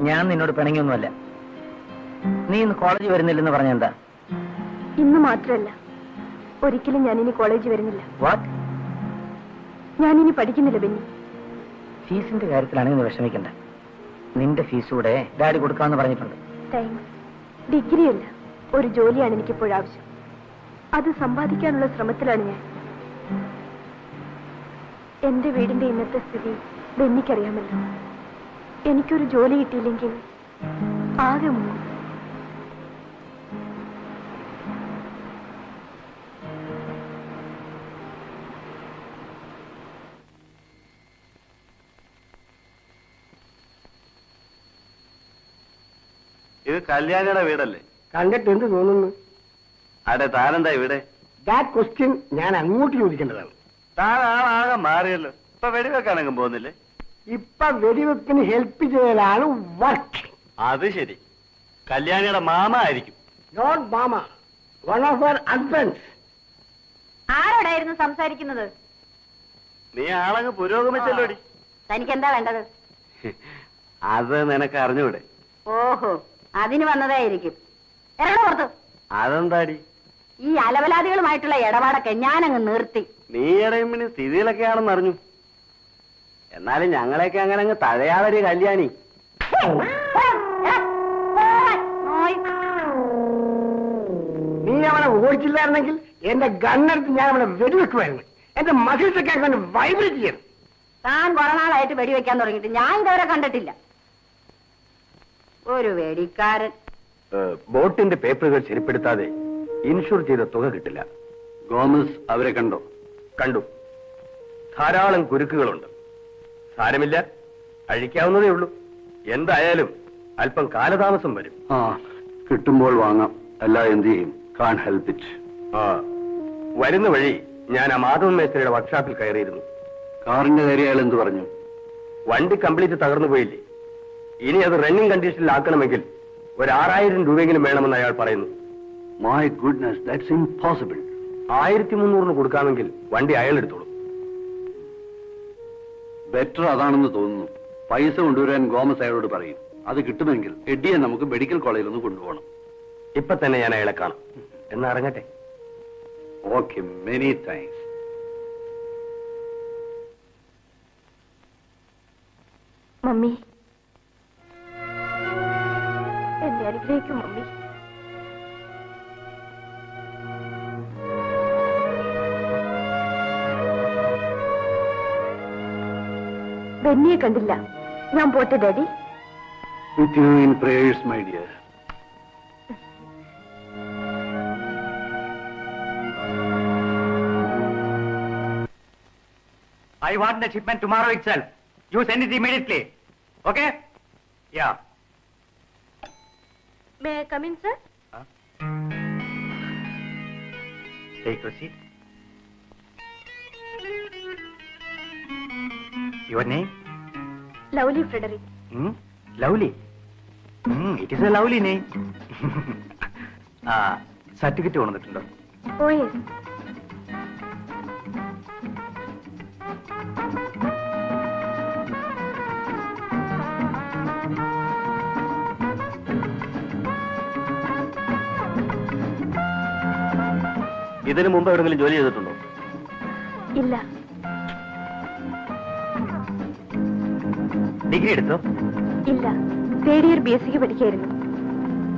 ഞാൻ നിന്നോട് പിണങ്ങിയൊന്നുമല്ല. നീ ഇന്ന് കോളേജിൽ വരുന്നില്ലെന്ന് പറഞ്ഞെന്താ? ഇന്ന് മാത്രമല്ല, ഒരിക്കലും ഞാനിനി കോളേജിൽ വരുന്നില്ല. വാട്ട്? ഞാനിനി പഠിക്കുന്നില്ല ബെന്നി. ഫീസിന്റെ കാര്യത്തിലാണ് നീ വിഷമിക്കണ്ട. നിന്റെ ഫീസ് കൂടെ ഡാഡി കൊടുക്കാമെന്ന് പറഞ്ഞിട്ടുണ്ട്. താങ്ക്സ്. ഡിഗ്രി അല്ല, ഒരു ജോലിയാണ് എനിക്കിപ്പോൾ ആവശ്യം. അത് സമ്പാദിക്കാനുള്ള ശ്രമത്തിലാണ് ഞാൻ. എന്റെ വീടിന്റെ ഇന്നത്തെ സ്ഥിതി ബെന്നിക്കറിയാമല്ലോ. എനിക്കൊരു ജോലി കിട്ടിയില്ലെങ്കിൽ ആകെ മുങ്ങും. ഇത് കല്യാണിയുടെ വീടല്ലേ? കണ്ടിട്ട് എന്ത് തോന്നുന്നു? അതെ, താനെന്താ ഇവിടെ? ദാറ്റ് ക്വസ്റ്റ്യൻ ഞാൻ അങ്ങോട്ട് ചോദിക്കേണ്ടതാണ്. താൻ ആളാകെ മാറിയല്ലോ. ഇപ്പൊ വെടിവെക്കാണെങ്കിൽ പോകുന്നില്ലേ? ഇപ്പൊ വെടിവെപ്പിന് ഹെൽപ്പ് ചെയ്യലാണ് വർക്ക്. അത് ശരി. കല്യാണിയുടെ മാമ ആയിരിക്കും. നോട്ട് മാമ, വൺ ഓഫ് അവർ ഹസ്ബൻഡ്സ്. ആരോടായിരുന്നു സംസാരിക്കുന്നത്? നീ ആളങ്ങ് പുരോഗമിച്ചല്ലോടി. തനിക്ക് എന്താ വേണ്ടത്? അത് നിനക്ക് അറിഞ്ഞൂടെ? ഓഹോ, അതിന് വന്നതായിരിക്കും. ഇറങ്ങണ പുറത്ത്. അതെന്താടി? ഈ അലവലാദികളുമായിട്ടുള്ള ഇടപാടൊക്കെ ഞാനങ്ങ് നിർത്തി. നീ ഇടയുമ്പിന് സ്ഥിതിയിലൊക്കെയാണെന്ന് അറിഞ്ഞു. എന്നാലും ഞങ്ങളെയൊക്കെ അങ്ങനെ അങ്ങ് തഴയാതൊരു കല്യാണി. നീ അവനെ ഓടിച്ചില്ലായിരുന്നെങ്കിൽ എന്റെ ഗണ്ണെടുത്ത് ഞാൻ അവനെ വെടിവെക്കുമായിരുന്നു. എന്റെ മസിൽസൊക്കെ അവനെ വൈബ്രേറ്റ് ചെയ്യണം. താൻ കുറെ നാളായിട്ട് വെടിവെക്കാൻ തുടങ്ങിയിട്ട് ഞാൻ ഇതുവരെ കണ്ടിട്ടില്ല. ഒരു വെടിക്കാരൻ. ബോട്ടിന്റെ പേപ്പറുകൾ ശരിപ്പെടുത്താതെ ഇൻഷുർ ചെയ്ത തുക കിട്ടില്ല. ഗോമസ് അവരെ കണ്ടോ? കണ്ടു. ധാരാളം കുരുക്കുകളുണ്ട്. സാരമില്ല, അഴിക്കാവുന്നതേ ഉള്ളൂ. എന്തായാലും അല്പം കാലതാമസം വരും. ആ, കിട്ടുമ്പോൾ വാങ്ങാം. അല്ല എന്ത് ചെയ്യും? കാൺ ഹെൽപ്പ് ഇറ്റ്. വരുന്ന വഴി ഞാൻ ആ മാധവൻ മേസ്ത്രിയുടെ വർക്ക്ഷോപ്പിൽ കയറിയിരുന്നു. കാറിന്റെ കാര്യം അയാൾ എന്ത് പറഞ്ഞു? വണ്ടി കംപ്ലീറ്റ് തകർന്നു പോയില്ലേ? ഇനി അത് റണ്ണിംഗ് കണ്ടീഷനിലാക്കണമെങ്കിൽ 6,000 രൂപയെങ്കിലും വേണമെന്ന് അയാൾ പറയുന്നു. My goodness, that's impossible. 1,300 കൊടുക്കാമെങ്കിൽ വണ്ടി അയാൾ എടുത്തോളൂ. ബെറ്റർ അതാണെന്ന് തോന്നുന്നു. പൈസ കൊണ്ടുവരാൻ ഗോമസ് അയാളോട് പറയും. അത് കിട്ടുമെങ്കിൽ എഡ്ഡിയെ നമുക്ക് മെഡിക്കൽ കോളേജിൽ ഒന്ന് കൊണ്ടുപോകണം. ഇപ്പൊ തന്നെ ഞാൻ അയാളെ കാണാം. എന്നാ ഇറങ്ങട്ടെ. Okay, many thanks. മമ്മി, എന്നെ അനുഗ്രഹിക്കും മമ്മി. ബെന്നിയെ കണ്ടില്ല. ഞാൻ പോട്ടെ daddy. With you in prayers, my dear. I want the shipment tomorrow itself. You send it immediately. Okay? Yeah. May I come in, sir? Take your seat. Your name? Lovely Frederick. Lovely. It is a lovely name. Certificate കൊണ്ടുവന്നിട്ടുണ്ടോ? Oh, yes. ഇതിനു മുമ്പ് എവിടെങ്കിലും ജോലി ചെയ്തിട്ടുണ്ടോ? ഇല്ല. Degree എടുത്തോ? ഇല്ല. 3rd year BSc പഠിക്കായിരുന്നു.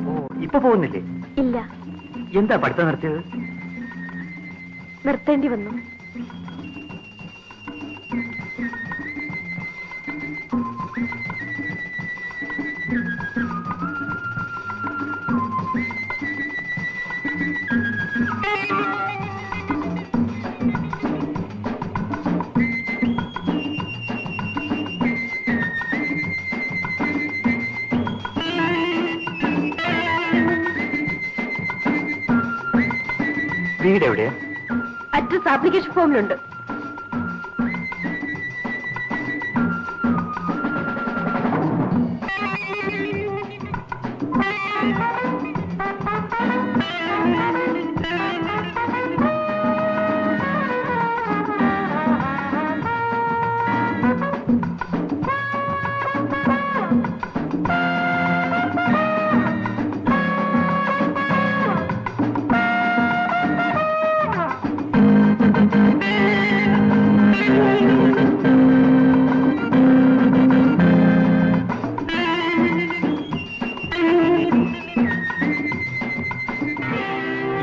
ഓ, ഇപ്പൊ പോകുന്നില്ലേ? ഇല്ല. എന്താ പഠിത്തം നിർത്തിയത്? നിർത്തേണ്ടി വന്നു. വീട് എവിടെയാ? അഡ്രസ് ആപ്ലിക്കേഷൻ ഫോമിലുണ്ട്.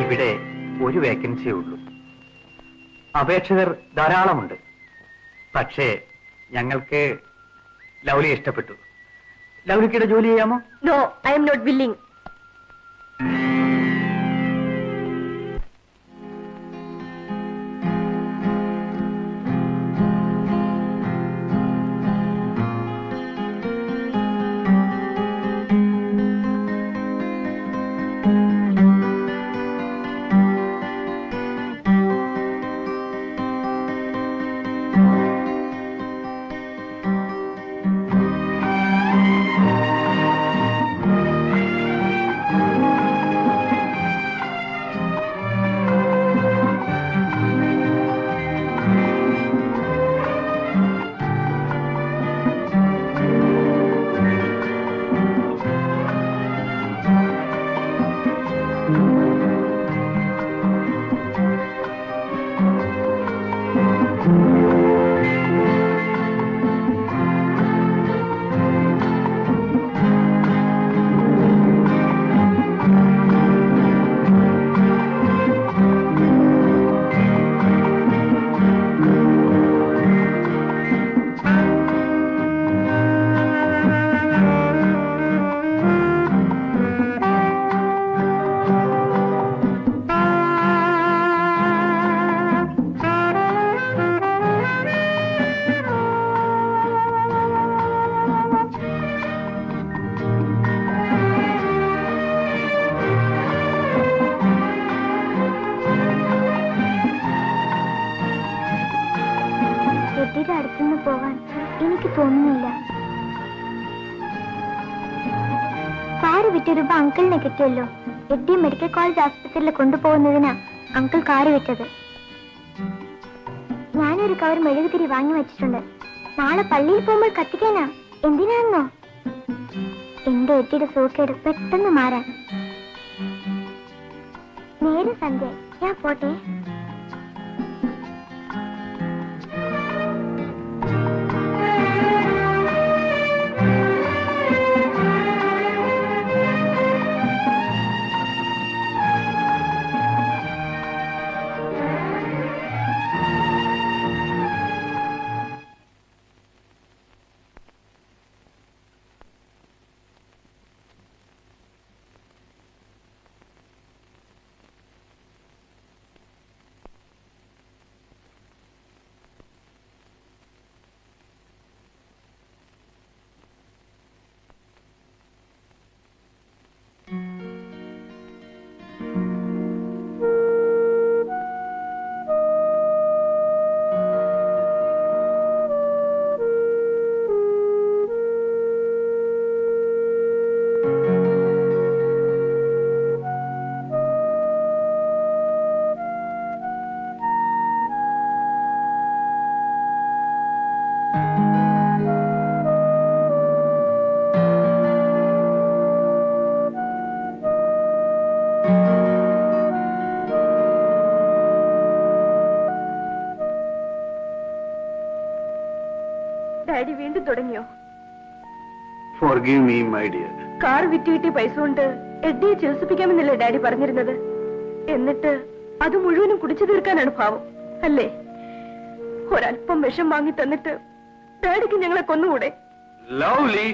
ഇവിടെ ഒരു വേക്കൻസിയേ ഉള്ളൂ. അപേക്ഷകർ ധാരാളമുണ്ട്. പക്ഷേ ഞങ്ങൾക്ക് ലൗലിയെ ഇഷ്ടപ്പെട്ടു. ലൗലിക്കയുടെ ജോലി ചെയ്യാമോ? No, I am not willing. വിറ്റ രൂപ അങ്കിളിന് കിട്ടിയല്ലോ. എഡ്ഡി മെഡിക്കൽ കോളേജ് ആസ്പത്രിയിൽ കൊണ്ടുപോകുന്നതിനാ അങ്കിൾ കാറ് വിറ്റത്. ഞാനൊരു കവർ മെഴുകുതിരി വാങ്ങി വെച്ചിട്ടുണ്ട്. നാളെ പള്ളിയിൽ പോകുമ്പോൾ കത്തിക്കാനാ. എന്തിനാണെന്നോ? എന്റെ എട്ടിയുടെ സൂക്കേട് പെട്ടെന്ന് മാറാൻ. നേരെ സന്ധ്യ. ഞാൻ പോട്ടെ. ഡാഡി വീണ്ടും തുടങ്ങിയോ? Forgive me, my dear. Car വിറ്റുകിട്ടിയ പൈസ കൊണ്ട് എഡ്ഡിയെ ചികിത്സിപ്പിക്കാമെന്നല്ലേ ഡാഡി പറഞ്ഞിരുന്നത്? എന്നിട്ട് അത് മുഴുവനും കുടിച്ചു തീർക്കാനാണ് ഭാവം അല്ലേ? ഒരല്പം വിഷം വാങ്ങി തന്നിട്ട് ഡാഡിക്ക് ഞങ്ങളെ കൊന്നുകൂടെ? Lovely.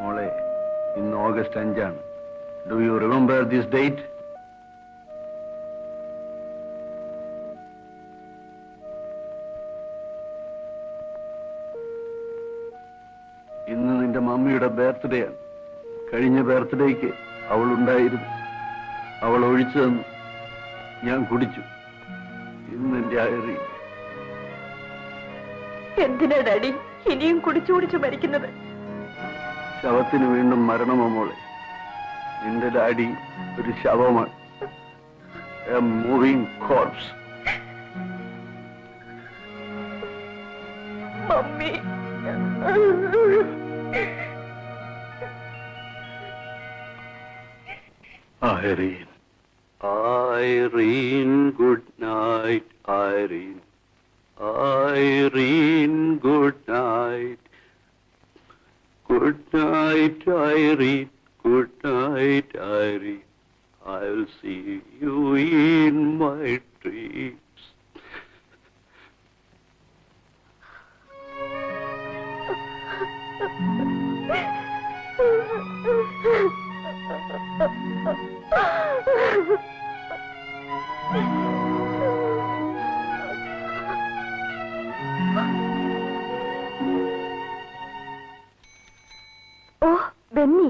മോളെ, ഇന്ന് August 5. Do you remember this date? ഇന്ന് നിന്റെ മമ്മിയുടെ ബർത്ത്ഡേ ആണ്. കഴിഞ്ഞ ബർത്ത്ഡേക്ക് അവൾ ഉണ്ടായിരുന്നു. അവൾ ഒഴിച്ചു തന്നു, ഞാൻ കുടിച്ചു. ഇന്ന് എന്റെ അയറി. എന്തിനാ ഡാഡി ഇനിയും കുടിച്ചു കുടിച്ചു മരിക്കുന്നത്? ശവത്തിന് വീണ്ടും മരണമോ മോളെ? നിന്റെ ഡാഡി ഒരു ശവമാണ്, a moving corpse. Mummy Irene. Irene, good night, Irene. Irene, good night. Good night, Irene. Good night, Irene. I'll see you in my dreams. ഓ ബെന്നി,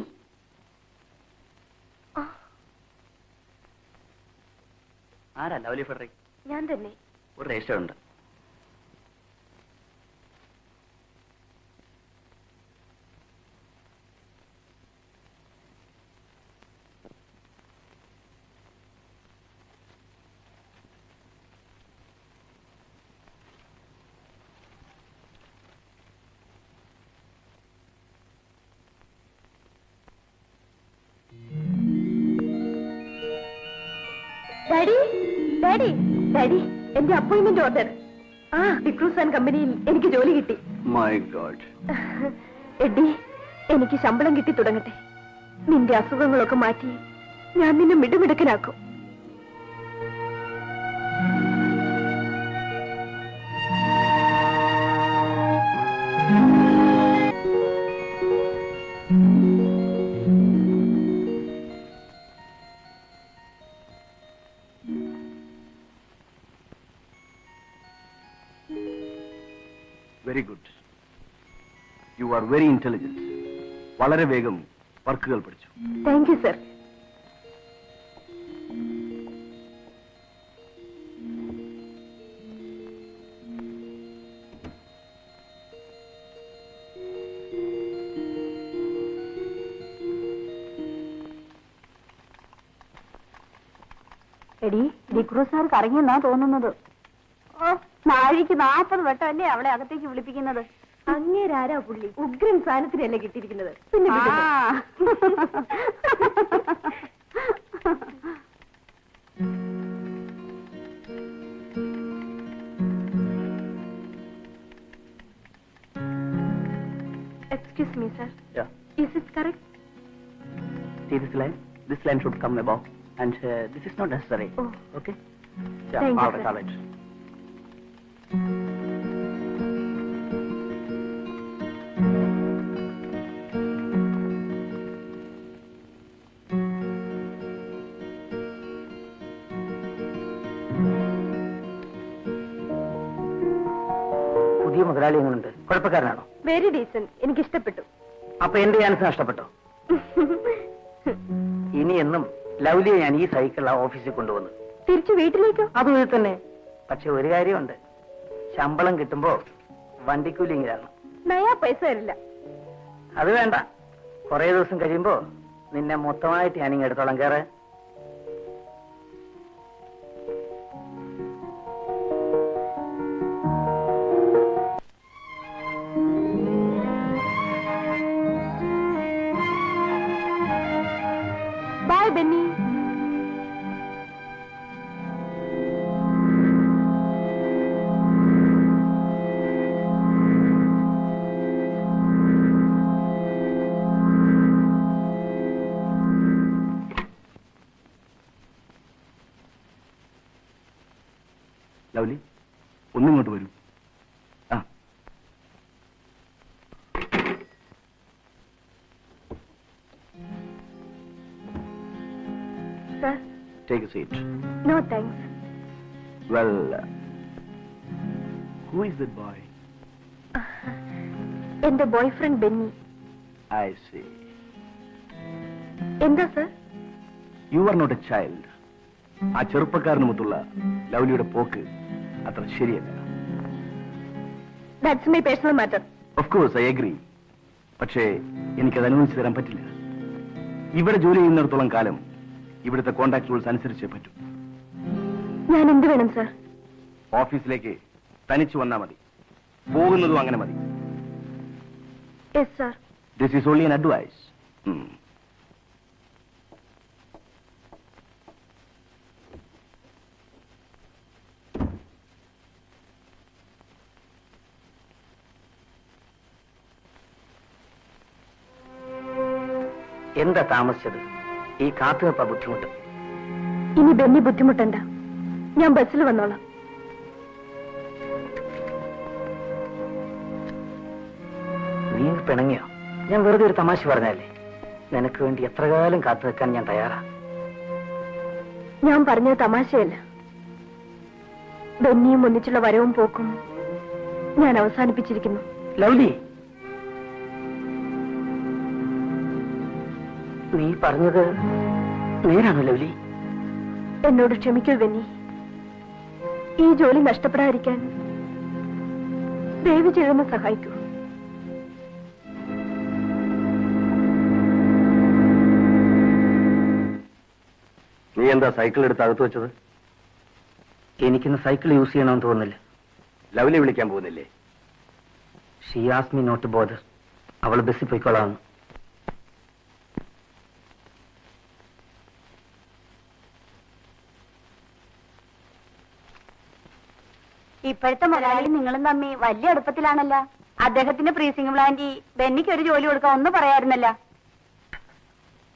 ആരാ ലവ്ലി ഫെഡറിക്? ഞാൻ തന്നെ. ഒരു രജിസ്റ്റർ ഉണ്ട്. ഡാഡി ഡാഡി ഡാഡി, എന്റെ appointment order. D'Cruz and കമ്പനിയിൽ എനിക്ക് ജോലി കിട്ടി. My God. എഡ്ഡി, എനിക്ക് ശമ്പളം കിട്ടി തുടങ്ങട്ടെ. നിന്റെ അസുഖങ്ങളൊക്കെ മാറ്റി ഞാൻ നിന്നെ മിടുമിടുക്കനാക്കും. Very good. You are very intelligent. വളരെ വേഗം വർക്കുകൾ പഠിച്ചു. Thank you sir. എടി ഡിക്രൂസ് സാർ കറങ്ങിയെന്നാ തോന്നുന്നത്. ഓ, നാഴിക്ക് 40 വട്ടമല്ലേ അവളെ അകത്തേക്ക് വിളിപ്പിക്കുന്നത്. അങ്ങേരാരാ പുള്ളി? ഉഗ്രൻ സാധനത്തിനല്ലേ കിട്ടിയിരിക്കുന്നത്. പിന്നെ excuse me sir, is it correct? See this line? This line should come above, and this is not necessary. Oh. Okay? Thank you, all right, sir. all right. പുതിയ മുതലാളി എങ്ങനെയുണ്ട്? കുഴപ്പക്കാരനാണോ? Very decent. എനിക്ക് ഇഷ്ടപ്പെട്ടു. അപ്പൊ എന്റെ ചാൻസ് നഷ്ടപ്പെട്ടോ? ഇനി എന്നും ലൗലിയെ ഞാൻ ഈ സൈക്കിൾ ഓഫീസിൽ കൊണ്ടുവന്നു. തിരിച്ചു വീട്ടിലേക്കോ? അതും ഇത് തന്നെ. പക്ഷെ ഒരു കാര്യമുണ്ട്, ശമ്പളം കിട്ടുമ്പോ വണ്ടിക്കൂലി ഇങ്ങനെയാണ്. നയാ പൈസ തരില്ല. അത് വേണ്ട, കുറെ ദിവസം കഴിയുമ്പോ നിന്നെ മൊത്തമായിട്ട് ഞാനിങ്ങ് എടുത്തോളാം. കേറ്. ബൈ ബെന്നി. ലവ്ലി, ഒന്നിങ്ങോട്ട് വരൂ. ആ, sir, take a seat. No thanks. Well, who is that boy? എന്റെ boyfriend Benny. I see. എന്താ sir? You are not a child. ആ ചെറുപ്പക്കാരനുമൊത്തുള്ള ലവ്ലിയുടെ പോക്ക് അത്ര ശരിയല്ല. That's my personal matter. Of course I agree. പക്ഷേ എനിക്കത് അനുവദിച്ചു തരാൻ പറ്റില്ല. ഇവിടെ ജോലി ചെയ്യുന്നിടത്തോളം കാലം ഇവിടുത്തെ കോൺട്രാക്ട് റൂൾസ് അനുസരിച്ചേ പറ്റൂ. ഞാൻ എന്ത് വേണം സർ? ഓഫീസിലേക്ക് തനിച്ചു വന്നാൽ മതി. പോകുന്നതും അങ്ങനെ മതി. Yes sir. This is only an advice. എന്താ താമസിച്ചത്? ഈ കാത്തുവെപ്പ ബുദ്ധിമുട്ട്. ഇനി ബെന്നി ബുദ്ധിമുട്ടണ്ട, ഞാൻ ബസ്സിൽ വന്നോളാം. നീ പിണങ്ങിയോ? ഞാൻ വെറുതെ ഒരു തമാശ പറഞ്ഞല്ലേ. നിനക്ക് വേണ്ടി എത്ര കാലം കാത്തു വെക്കാൻ ഞാൻ തയ്യാറാ. ഞാൻ പറഞ്ഞത് തമാശയല്ല. ബെന്നിയും ഒന്നിച്ചുള്ള വരവും പോക്കും ഞാൻ അവസാനിപ്പിച്ചിരിക്കുന്നു. ലൗലി, നീ പറഞ്ഞത് നേരാണോ ലൗലി? എന്നോട് ക്ഷമിക്കൂ ബെന്നി. ഈ ജോലി നഷ്ടപ്പെടാതിരിക്കാൻ ദയവ് ചെയ്തൊന്ന് സഹായിക്കൂ. നീ എന്താ സൈക്കിൾ എടുത്ത് അകത്ത് വെച്ചത്? എനിക്കിന്ന് സൈക്കിൾ യൂസ് ചെയ്യണമെന്ന് തോന്നുന്നില്ല. ലവ്ലി വിളിക്കാൻ പോകുന്നില്ലേ? She asked me not to bother. അവൾ ബസ്സിൽ പോയിക്കോളാം. ഇപ്പോഴത്തെ മലയാളി നിങ്ങളും തമ്മി വലിയ അടുപ്പത്തിലാണല്ലോ. അദ്ദേഹത്തിന്റെ പ്രീസിംഗ് പ്ലാന്റി ബെന്നിക്ക് ഒരു ജോലി കൊടുക്കാൻ ഒന്നും പറയാറുന്നല്ല.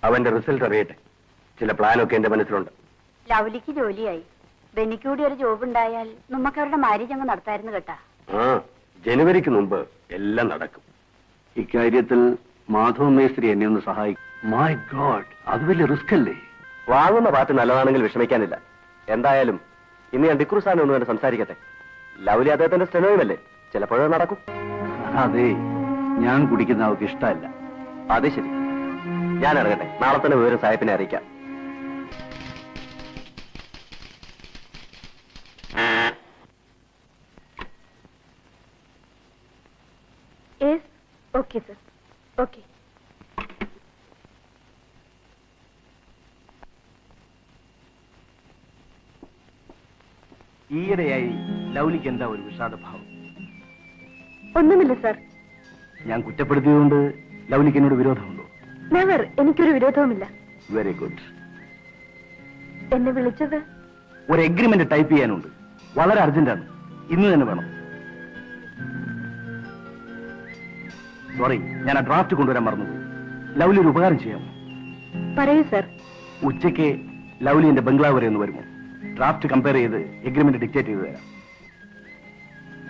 അവന്റെ റിസൾട്ട് അറിയട്ടെ. ചില പ്ലാനൊക്കെ എന്റെ മനസ്സിലുണ്ട്. ലവ്ലിക്ക് ജോലിയായി. ബെന്നിക്ക് കൂടി ഒരു ജോബ് ഉണ്ടായാൽ നമുക്ക് അവരുടെ മാരേജ് അങ്ങ് നടത്തായിരുന്നു കേട്ടാ. ആ, ജനുവരിക്ക് മുമ്പ് എല്ലാം നടക്കും. ഇക്കാര്യത്തിൽ മാധവ മേസ്ത്രി എന്നെ ഒന്ന് സഹായിക്കും. മൈ ഗോഡ്, അത് വലിയ റിസ്ക് അല്ലേ? വാങ്ങുന്ന പാർട്ടി നല്ലതാണെങ്കിൽ വിഷമിക്കാനില്ല. എന്തായാലും ഇന്ന് ഞാൻ ഡിക്രൂസാനെ ഒന്ന് വേണ്ടി സംസാരിക്കട്ടെ. ലവ്ലി അദ്ദേഹത്തിന്റെ സ്റ്റെനോയുമല്ലേ, ചിലപ്പോഴത് നടക്കും. അതെ, ഞാൻ കുടിക്കുന്ന അവർക്ക് ഇഷ്ടമല്ല. അത് ശരി, ഞാൻ ഇറങ്ങട്ടെ. നാളെ തന്നെ വിവരം സാഹിബിനെ അറിയിക്കാം. Okay sir, okay. ഈയിടെയായി ലൗലിക്ക് എന്താ ഒരു വിഷാദഭാവം? ഒന്നുമില്ല സർ. ഞാൻ കുറ്റപ്പെടുത്തിയതുകൊണ്ട് ലൗലിക്ക് എന്നോട് വിരോധമുണ്ടോ? നെവർ. എനിക്കൊരു വിരോധവുമില്ല. Very good. എന്നെ വിളിച്ചത് ഒരു എഗ്രിമെന്റ് ടൈപ്പ് ചെയ്യാനുണ്ട്. വളരെ അർജന്റാണ്. ഇന്ന് തന്നെ വേണം. സോറി, ഞാൻ ആ ഡ്രാഫ്റ്റ് കൊണ്ടുവരാൻ മറന്നുപോയി. ലൗലി ഒരു ഉപകാരം ചെയ്യാമോ? പറയൂ സർ. ഉച്ചയ്ക്ക് ലൗലി എന്റെ ബംഗ്ലാവ് വരെ ഒന്ന് വരുമോ? ഡ്രാഫ്റ്റ് കമ്പയർ ചെയ്ത് എഗ്രിമെന്റ് ഡിക്റ്റേറ്റ് ചെയ്ത് തരാം.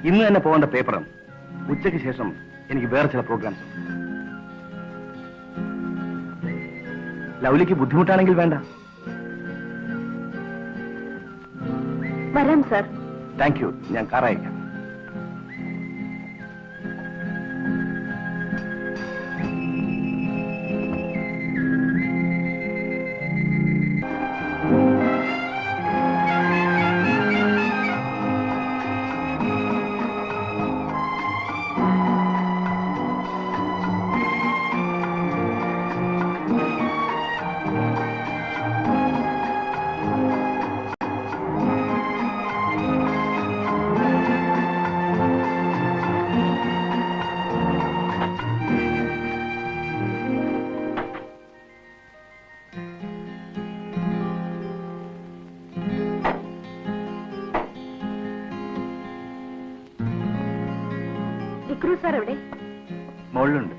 ഇന്ന് തന്നെ പോകേണ്ട പേപ്പറാണ്. ഉച്ചയ്ക്ക് ശേഷം എനിക്ക് വേറെ ചില പ്രോഗ്രാംസ് ഉണ്ട്. ലൗലിക്ക് ബുദ്ധിമുട്ടാണെങ്കിൽ വേണ്ട. വരാം സർ. Thank you. ഞാൻ കാർ അയക്കാം. വിക്രു സാർ എവിടെ? മുകളിലുണ്ട്.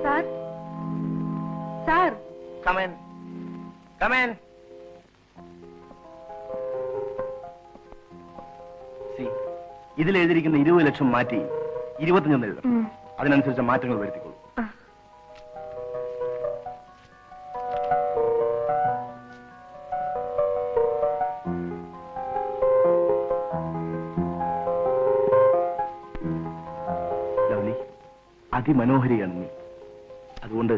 Sir, sir. Come on come on. ഇതിൽ എഴുതിയിരിക്കുന്ന 20 ലക്ഷം മാറ്റി 25 എഴുതണം. അതിനനുസരിച്ച് മാറ്റങ്ങൾ വരുത്തിക്കൊള്ളൂ. ലൗലി, അതിമനോഹരിയാണ് നീ. അതുകൊണ്ട്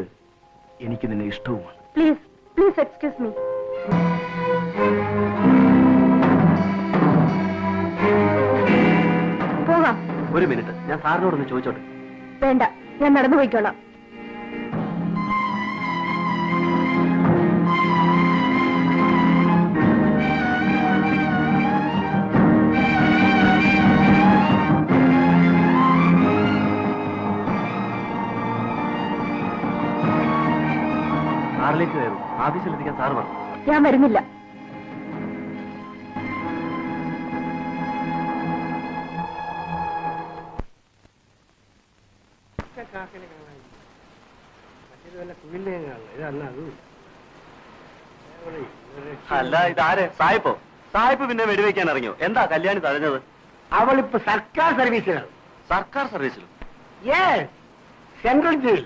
എനിക്ക് നിന്നെ ഇഷ്ടവുമാണ്. Please, please excuse me. പോകാം. ഒരു മിനിറ്റ്, ഞാൻ സാറിനോടൊന്ന് ചോദിച്ചോട്ടെ? വേണ്ട, ഞാൻ നടന്നു പോയിക്കോളാം. കാറിലേക്ക് കയറും. ആഫീസിലെത്തിക്കാൻ സാറ് പറഞ്ഞു. ഞാൻ വരുന്നില്ല. അല്ല, ഇതാര്? സായിപ്പോ? സായിപ്പ് പിന്നെ വെടിവെക്കാൻ ഇറങ്ങിയോ? എന്താ കല്യാണി തടഞ്ഞത്? അവളിപ്പോ സർക്കാർ സർവീസിലാണ്. സർക്കാർ സർവീസിലും? സെൻട്രൽ ജയിൽ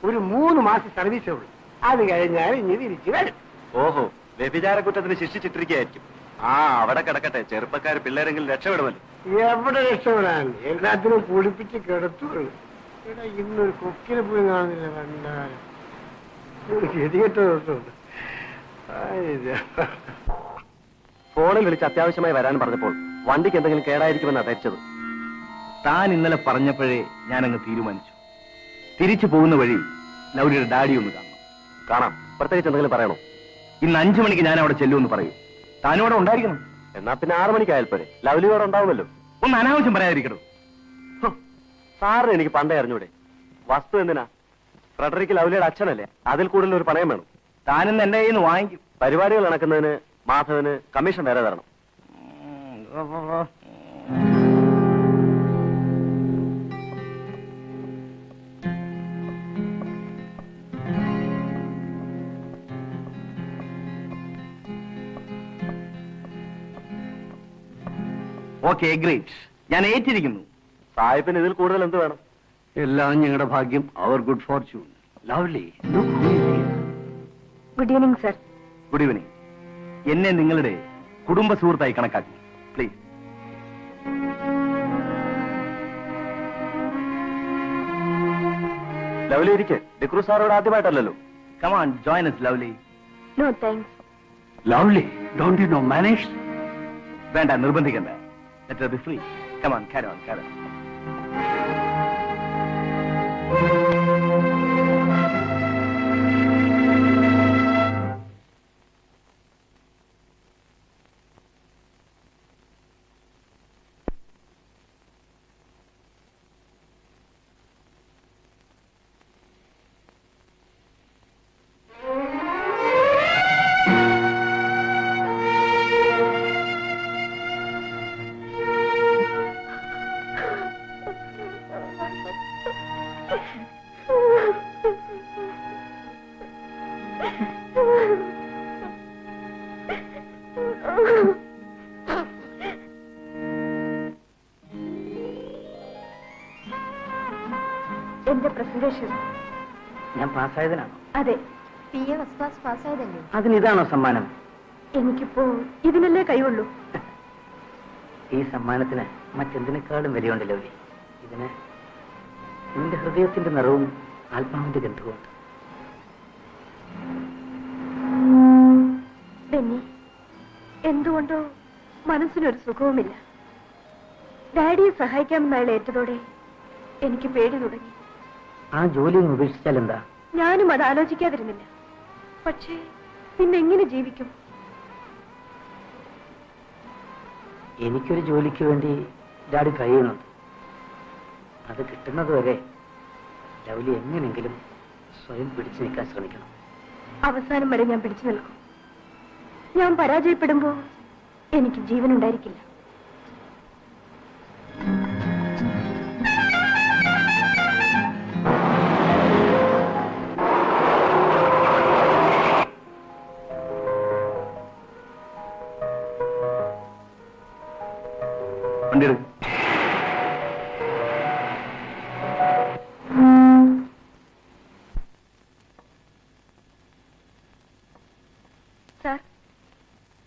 ഒരു 3 മാസം സർവീസേ ഉള്ളൂ. അത് കഴിഞ്ഞാൽ ഇനി തിരിച്ചു വരും. ഓഹോ, വ്യഭിചാര കുറ്റത്തിന് ശിക്ഷിച്ചിട്ടിരിക്കുകയായിരിക്കും. ആ, അവിടെ കിടക്കട്ടെ. ചെറുപ്പക്കാർ പിള്ളേരെങ്കിലും രക്ഷപ്പെടുമല്ലോ. എവിടെ രക്ഷപ്പെടാൻ? എല്ലാത്തിനും കുളിപ്പിച്ച് കിടത്തുള്ളൂ. ഇവിടെ ഇന്നൊരു കൊക്കിനെ പോയി കാണുന്നില്ല. കണ്ടാലും ഗതികെട്ട ദിവസമുണ്ട്. ഫോണിൽ വിളിച്ച് അത്യാവശ്യമായി വരാൻ പറഞ്ഞപ്പോൾ വണ്ടിക്ക് എന്തെങ്കിലും കേടായിരിക്കുമെന്നാണ് ധരിച്ചത്. താൻ ഇന്നലെ പറഞ്ഞപ്പോഴേ ഞാനങ്ങ് തീരുമാനിച്ചു. തിരിച്ചു പോകുന്ന വഴി ലൗലിയുടെ ഡാഡി ഒന്ന് കാണണം. കാണാം. പ്രത്യേകിച്ച് എന്തെങ്കിലും പറയണോ? ഇന്ന് 5 മണിക്ക് ഞാൻ അവിടെ ചെല്ലുമെന്ന് പറയൂ. താനും അവിടെ ഉണ്ടായിരിക്കണം. എന്നാ പിന്നെ 6 മണിക്കായാൽ പോരെ? ലൗലി അവിടെ ഉണ്ടാവുമല്ലോ. ഒന്ന് അനാവശ്യം പറയാതിരിക്കണോ? സാറിന് എനിക്ക് പണ്ടേ അറിഞ്ഞൂടെ? വസ്തു എന്തിനാ? ഫ്രെഡറിക്ക് ലൗലിയുടെ അച്ഛനല്ലേ? അതിൽ കൂടുതൽ ഒരു പണയം വേണം. താനിന്ന് എന്റെ കയ്യിൽ നിന്ന് വാങ്ങിക്കും. പരിപാടികൾ നടക്കുന്നതിന് മാധവന് കമ്മീഷൻ വേറെ തരണം. Okay, great. ഞാൻ ഏറ്റിരിക്കുന്നു. സാഹിബിന് ഇതിൽ കൂടുതൽ എന്ത് വേണം? എല്ലാം ഞങ്ങളുടെ ഭാഗ്യം. Our good fortune. Lovely, good evening sir. Good evening. എന്നെ നിങ്ങളുടെ കുടുംബ സുഹൃത്തായി കണക്കാക്കി പ്ലീസ്. ലവ്ലി ഇരിക്കെ. ഡിക്രൂ സാറോട് ആദ്യമായിട്ടല്ലോ. Come on, join us, Lovely. No thanks. Lovely, don't you know manage? വേണ്ട, നിർബന്ധിക്കണ്ട. Let her be free. Come on, carry on, carry on. എന്റെ പ്രസന്റേഷൻ ഞാൻ പാസ്സായതിനാണോ? അതെ, PA ഫസ്റ്റ് ക്ലാസ് പാസ്സായതല്ലേ? അതിനിതാണോ സമ്മാനം? എനിക്കിപ്പോ ഇതിനല്ലേ കൈയുള്ളൂ. ഈ സമ്മാനത്തിന് മറ്റെന്തിനേക്കാളും വിലയുണ്ട് ലൗലി. ഇതിന് നിന്റെ ഹൃദയത്തിന്റെ നിറവും ആത്മാവിന്റെ ഗന്ധവുമുണ്ട്. ബെന്നി, എന്തുകൊണ്ടോ മനസ്സിനൊരു സുഖവുമില്ല. ഡാഡിയെ സഹായിക്കാമെന്ന് അയാൾ ഏറ്റതോടെ എനിക്ക് പേടി തുടങ്ങി. ആ ജോലി ഒന്ന് ഉപേക്ഷിച്ചാൽ എന്താ? ഞാനും അത് ആലോചിക്കാതിരുന്നില്ല. പക്ഷേ പിന്നെങ്ങനെ ജീവിക്കും? എനിക്കൊരു ജോലിക്ക് വേണ്ടി ഡാഡി ട്രൈ ചെയ്യുന്നുണ്ട്. അത് കിട്ടുന്നത് വരെ ലൗലി എങ്ങനെങ്കിലും സ്വയം പിടിച്ചു നിൽക്കാൻ ശ്രമിക്കണം. അവസാനം വരെ ഞാൻ പിടിച്ചു നിൽക്കും. ഞാൻ പരാജയപ്പെടുമ്പോ എനിക്ക് ജീവനുണ്ടായിരിക്കില്ല. വണ്ടി എടുക്കും. സാർ,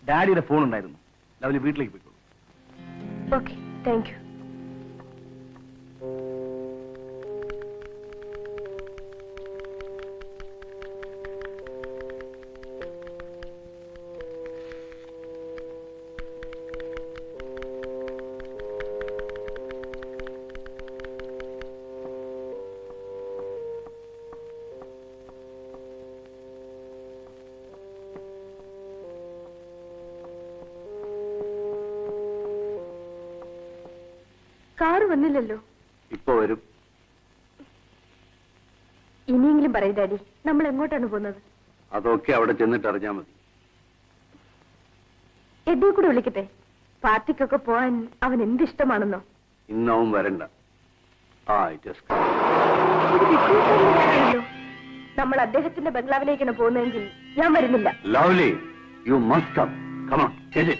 ഡാഡിയുടെ ഫോൺ ഉണ്ടായിരുന്നു. ലവലി വീട്ടിലേക്ക് പോയിക്കോളൂ. Okay, thank U. കാറ് വന്നില്ലല്ലോ. ഇപ്പൊ വരും. ഇനിയെങ്കിലും പറയൂ ഡാഡി, നമ്മൾ എങ്ങോട്ടാണ് പോകുന്നത്? അതൊക്കെ അവിടെ ചെന്നിട്ട് അറിഞ്ഞാ മതി. എന്നെ കൂടെ വിളിക്കട്ടെ? പാർട്ടിക്കൊക്കെ പോവാൻ അവൻ എന്തിഷ്ടമാണെന്നോ. ഇന്നവും വരണ്ട. ഇത് വിശ്വസിക്കാനല്ലോ. നമ്മൾ അദ്ദേഹത്തിന്റെ ബംഗ്ലാവിലേക്കാണ് പോകുന്നതെങ്കിൽ ഞാൻ വരുന്നില്ല. Lovely, you must come. Come on, ചേച്ചി.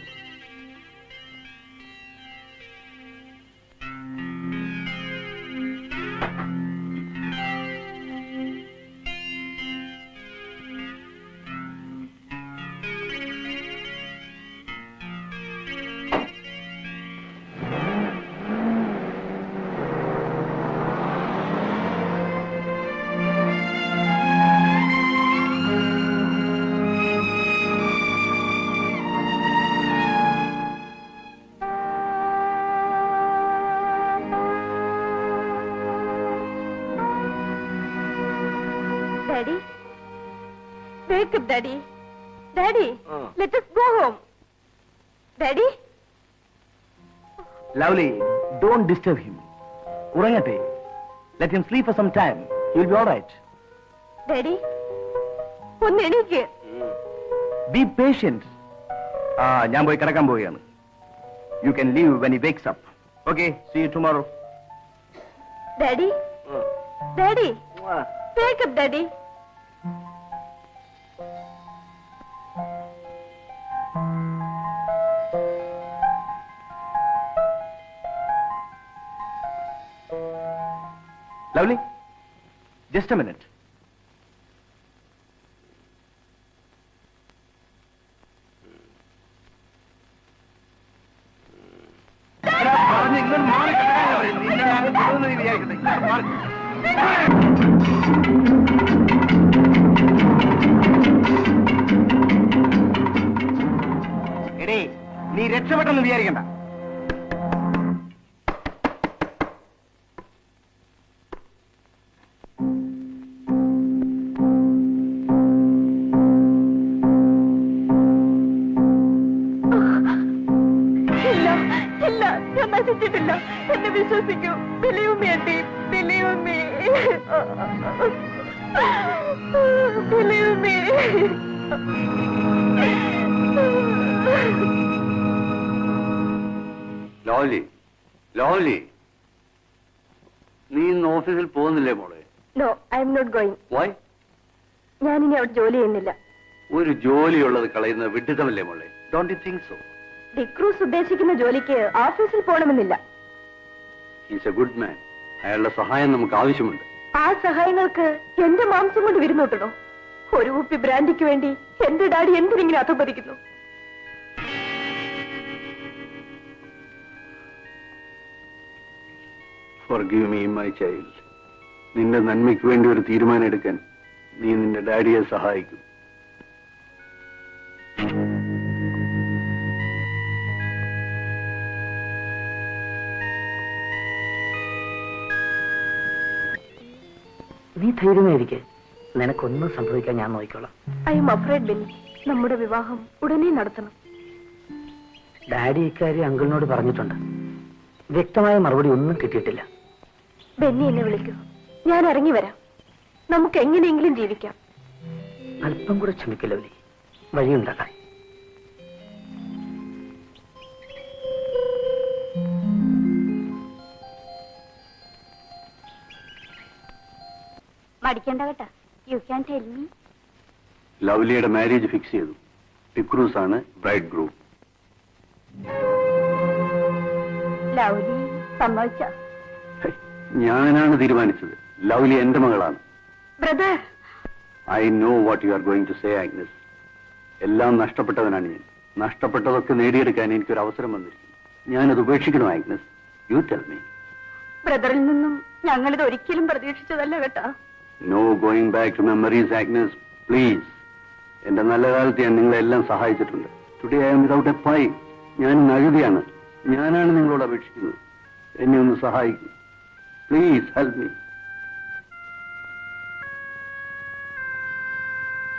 Daddy, wake up, Daddy. Daddy, let us go home. Daddy? Lovely, don't disturb him. ഉറങ്ങട്ടെ. Let him sleep for some time. He'll be all right. Daddy, ഒന്ന് എണീക്ക്. Be patient. ഞാൻ പോയി കിടക്കാൻ പോവുകയാണ്. You can leave when he wakes up. Okay, see you tomorrow. Daddy? Daddy? Wake up, Daddy. Lovely, just a minute. എടേ, നീ രക്ഷപ്പെട്ടെന്ന് വിചാരിക്കണ്ട. ഇല്ല, ഞാൻ നശിച്ചിട്ടില്ല. എന്നെ വിശ്വസിക്കൂ. Believe me, auntie. Believe me. Believe me. Lovely, Lovely, നീ ഇന്ന് ഓഫീസിൽ പോകുന്നില്ലേ മോളെ? No, I am not going. Why? ഞാനിനി അവിടെ ജോലി ചെയ്യുന്നില്ല. ഒരു ജോലിയുള്ളത് കളയുന്നത് വിഡിത്തമല്ലേ മോളെ? Don't you think so? D'Cruz ഉദ്ദേശിക്കുന്ന ജോലിക്ക് ഓഫീസിൽ പോകണമെന്നില്ല. He's a good man. അയാളുടെ സഹായം നമുക്ക് ആവശ്യമുണ്ട്. ആ സഹായങ്ങൾക്ക് എന്റെ മാംസം കൊണ്ട് വിരുന്നോട്ടണോ? ഒരു കുപ്പി ബ്രാൻഡിക്ക് വേണ്ടി എന്റെ daddy എന്തിനിങ്ങനെ അധപതിക്കുന്നു? Forgive me, my child. നിന്റെ നന്മയ്ക്ക് വേണ്ടി ഒരു തീരുമാനം എടുക്കാൻ നീ നിന്റെ ഡാഡിയെ സഹായിക്കും. നീ ധൈര്യമായിരിക്കെ. നിനക്കൊന്നും സംഭവിക്കാൻ ഞാൻ നോക്കിക്കോളാം. I M afraid Benny. നമ്മുടെ വിവാഹം ഉടനെ നടത്തണം. ഡാഡി ഇക്കാര്യം അങ്കിളിനോട് പറഞ്ഞിട്ടുണ്ട്. വ്യക്തമായ മറുപടി ഒന്നും കിട്ടിയിട്ടില്ല. ബെന്നി എന്നെ വിളിക്കൂ. ഞാൻ ഇറങ്ങി വരാം. നമുക്ക് എങ്ങനെയെങ്കിലും ജീവിക്കാം. അല്പം കൂടെ ക്ഷമിക്കില്ല ലൗലി. വഴിയുണ്ടാക്കാൻ. മടിക്കണ്ട കേട്ടാ. You can tell me. ലവ്ലിയുടെ മാരേജ് ഫിക്സ് ചെയ്തു. ടിക്രൂസ് ആണ് ബ്രൈഡ് ഗ്രൂം. ലൗലി സമ്മതിച്ച? ഞാനാണ് തീരുമാനിച്ചത്. ലവ്ലി എന്റെ മകളാണ്. Brother, I know what you are going to say Agnes. എല്ലാം നഷ്ടപ്പെട്ടവനാണ് ഞാൻ. നഷ്ടപ്പെട്ടതൊക്കെ നേടിയെടുക്കാൻ എനിക്കൊരു അവസരം വന്നിരിക്കുന്നു. ഞാനത് ഉപേക്ഷിക്കണോ ആഗ്നസ്? You tell me. ബ്രദറിൽ നിന്നും ഞങ്ങളിത് ഒരിക്കലും പ്രതീക്ഷിച്ചതല്ല കേട്ടാ. No going back to memories Agnes, please. എന്റെ നല്ല കാലത്ത് ഞാൻ നിങ്ങളെല്ലാം സഹായിച്ചിട്ടുണ്ട്. Today I am without a pie. ഞാൻ നഴുതിയാണ്. ഞാനാണ് നിങ്ങളോട് അപേക്ഷിക്കുന്നത്. എന്നെ ഒന്ന് സഹായിക്കും. Please help me.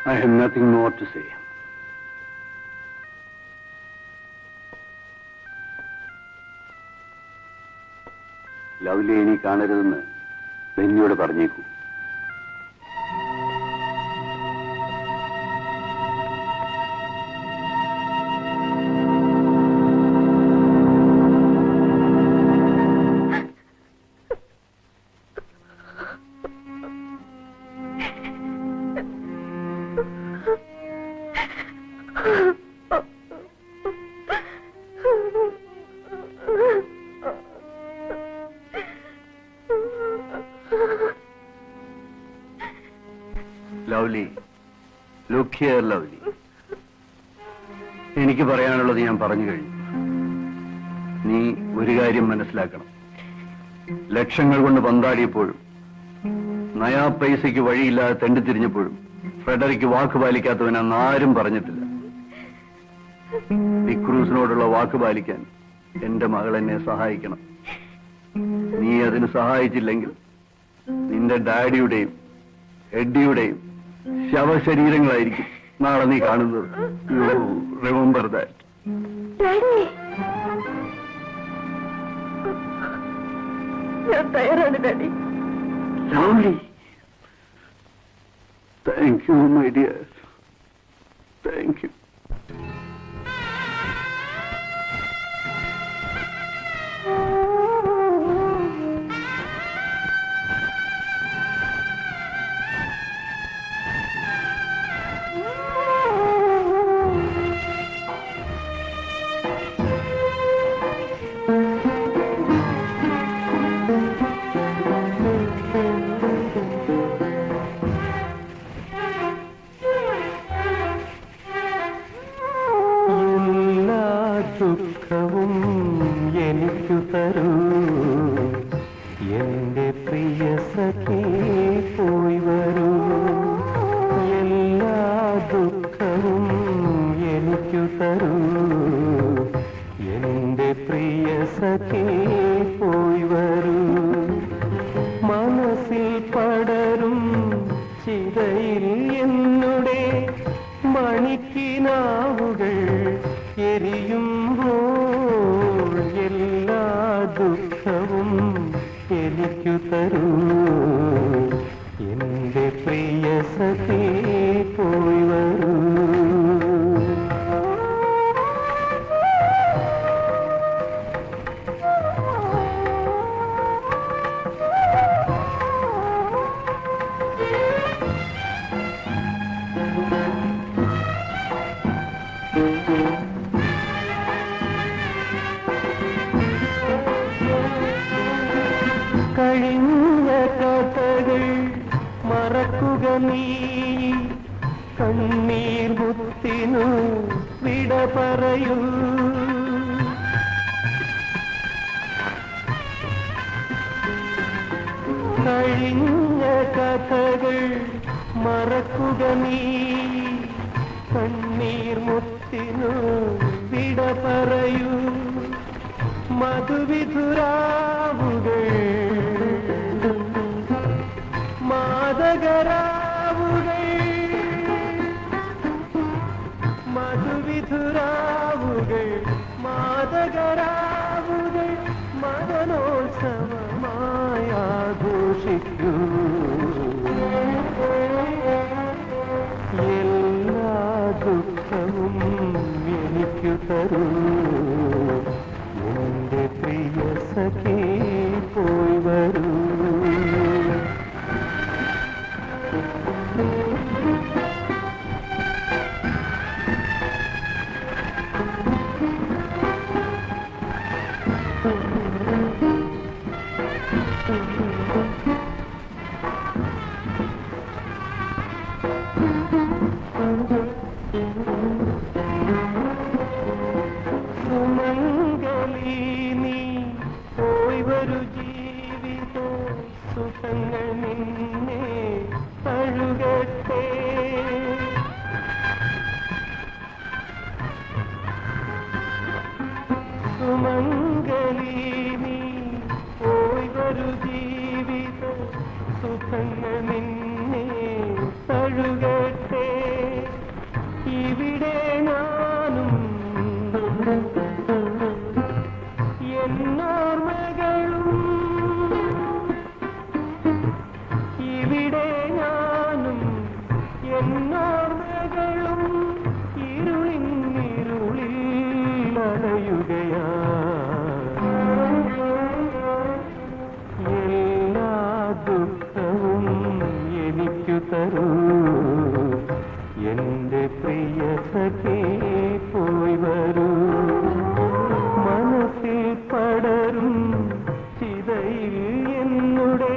I have nothing more to say. ലവ്ലിയെ ഇനി കാണരുതെന്ന് ബെന്നിയോട് പറഞ്ഞേക്കൂ. Lovely, look here Lovely. എനിക്ക് പറയാനുള്ളത് ഞാൻ പറഞ്ഞു കഴിഞ്ഞു. നീ ഒരു കാര്യം മനസ്സിലാക്കണം. ലക്ഷങ്ങൾ കൊണ്ട് പന്താടിയപ്പോഴും നയാ പൈസയ്ക്ക് വഴിയില്ലാതെ തെണ്ടിത്തിരിഞ്ഞപ്പോഴും ഫ്രെഡറിക്ക് വാക്ക് പാലിക്കാത്തവനാന്ന് ആരും പറഞ്ഞിട്ടില്ല. ഡിക്രൂസിനോടുള്ള വാക്ക് പാലിക്കാൻ എന്റെ മകൾ എന്നെ സഹായിക്കണം. നീ അതിന് സഹായിച്ചില്ലെങ്കിൽ നിന്റെ ഡാഡിയുടെയും എഡ്ഡിയുടെയും ശവശരീരങ്ങളായിരിക്കും നാളെ നീ കാണുന്നത്. You remember that. ഞാൻ തയ്യാറാണ് daddy. Lovely. Thank you, my dear. Thank you. ദുഃഖവും എനിക്കു തരൂ എന്റെ പ്രിയ സഖി, പോയി വരൂ. എല്ലാ ദുഃഖവും എനിക്കു തരൂ എന്റെ പ്രിയ സഖി, പോയി വരൂ. മനസ്സിൽ പടരും ചിതയിൽ എന്നുടെ മണിക്കിനാവുകൾ എരിയുമ്പോൾ എല്ലാ ദുഃഖവും എനിക്കു തരൂ എന്റെ പ്രിയ സഖി, പോയി വരൂ. കഴിഞ്ഞ കഥകൾ മറക്കുക നീ കണ്ണീർ മുത്തിനു വിട പറയൂ കഴിഞ്ഞ കഥകൾ മറക്കുക നീ കണ്ണീർ മുത്തിനു വിട പറയൂ മധുവിധുരാവുകൾ മാദകരാവുകൾ മധുവിധുരാവുകൾ മാദകരാവുകൾ മദനോത്സവമായി ആഘോഷിക്കൂ എല്ലാ ദുഃഖവും എനിക്കു തരൂ എന്റെ പ്രിയ സഖി പോയി വരൂ സുമംഗലി നീ പോയി വരൂ ജീവിത സുഖങ്ങൾ നിന്നെ തഴുകട്ടെ സുമംഗലി നീ പോയി വരൂ ജീവിത സുഖങ്ങൾ നിന്നെ തഴുകട്ടെ ഇവിടെ ഞാനും എന്നോർമ്മകളും ഇവിടെ ഞാനും എന്നോർമ്മകളും ഇരുളിൽ അലയുകയാ എല്ലാ ദുഃഖവും എനിക്കു തരൂ എന്റെ പ്രിയ സഖി പോയി വരൂ മനസ്സിൽ പടരും ചിതയിൽ എന്നുടെ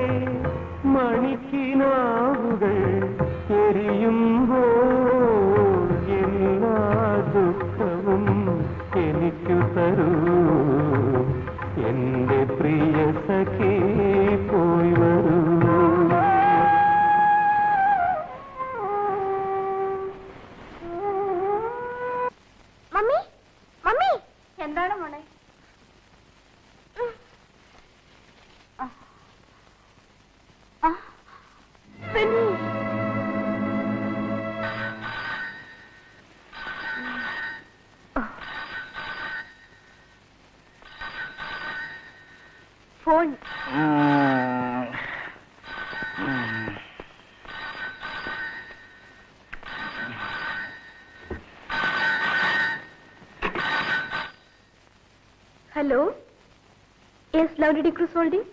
മണിക്കിനാവുകൾ എരിയുമ്പോൾ എല്ലാ ദുഃഖവും എനിക്കു തരൂ എന്റെ പ്രിയ സഖി പോയി വരൂ മമ്മി മമ്മി എന്താണ് മോളെ? Phone hello, yes love lady Cruz holding.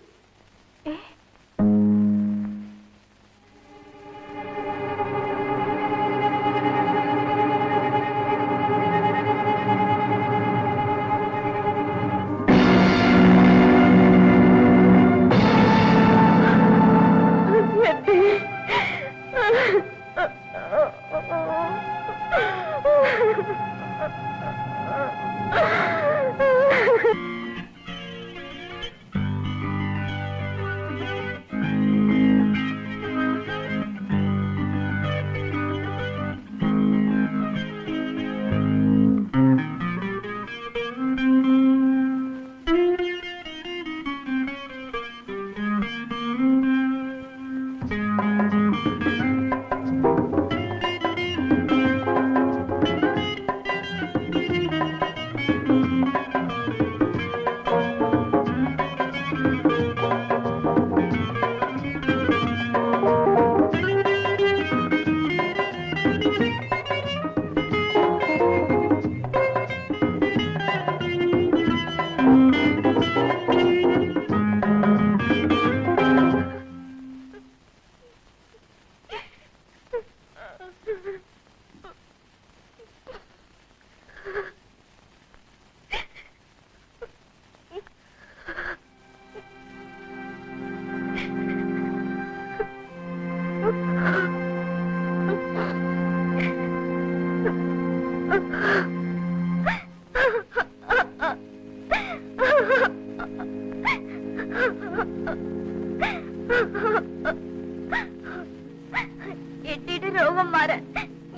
എട്ടിയുടെ രോഗം മാറാൻ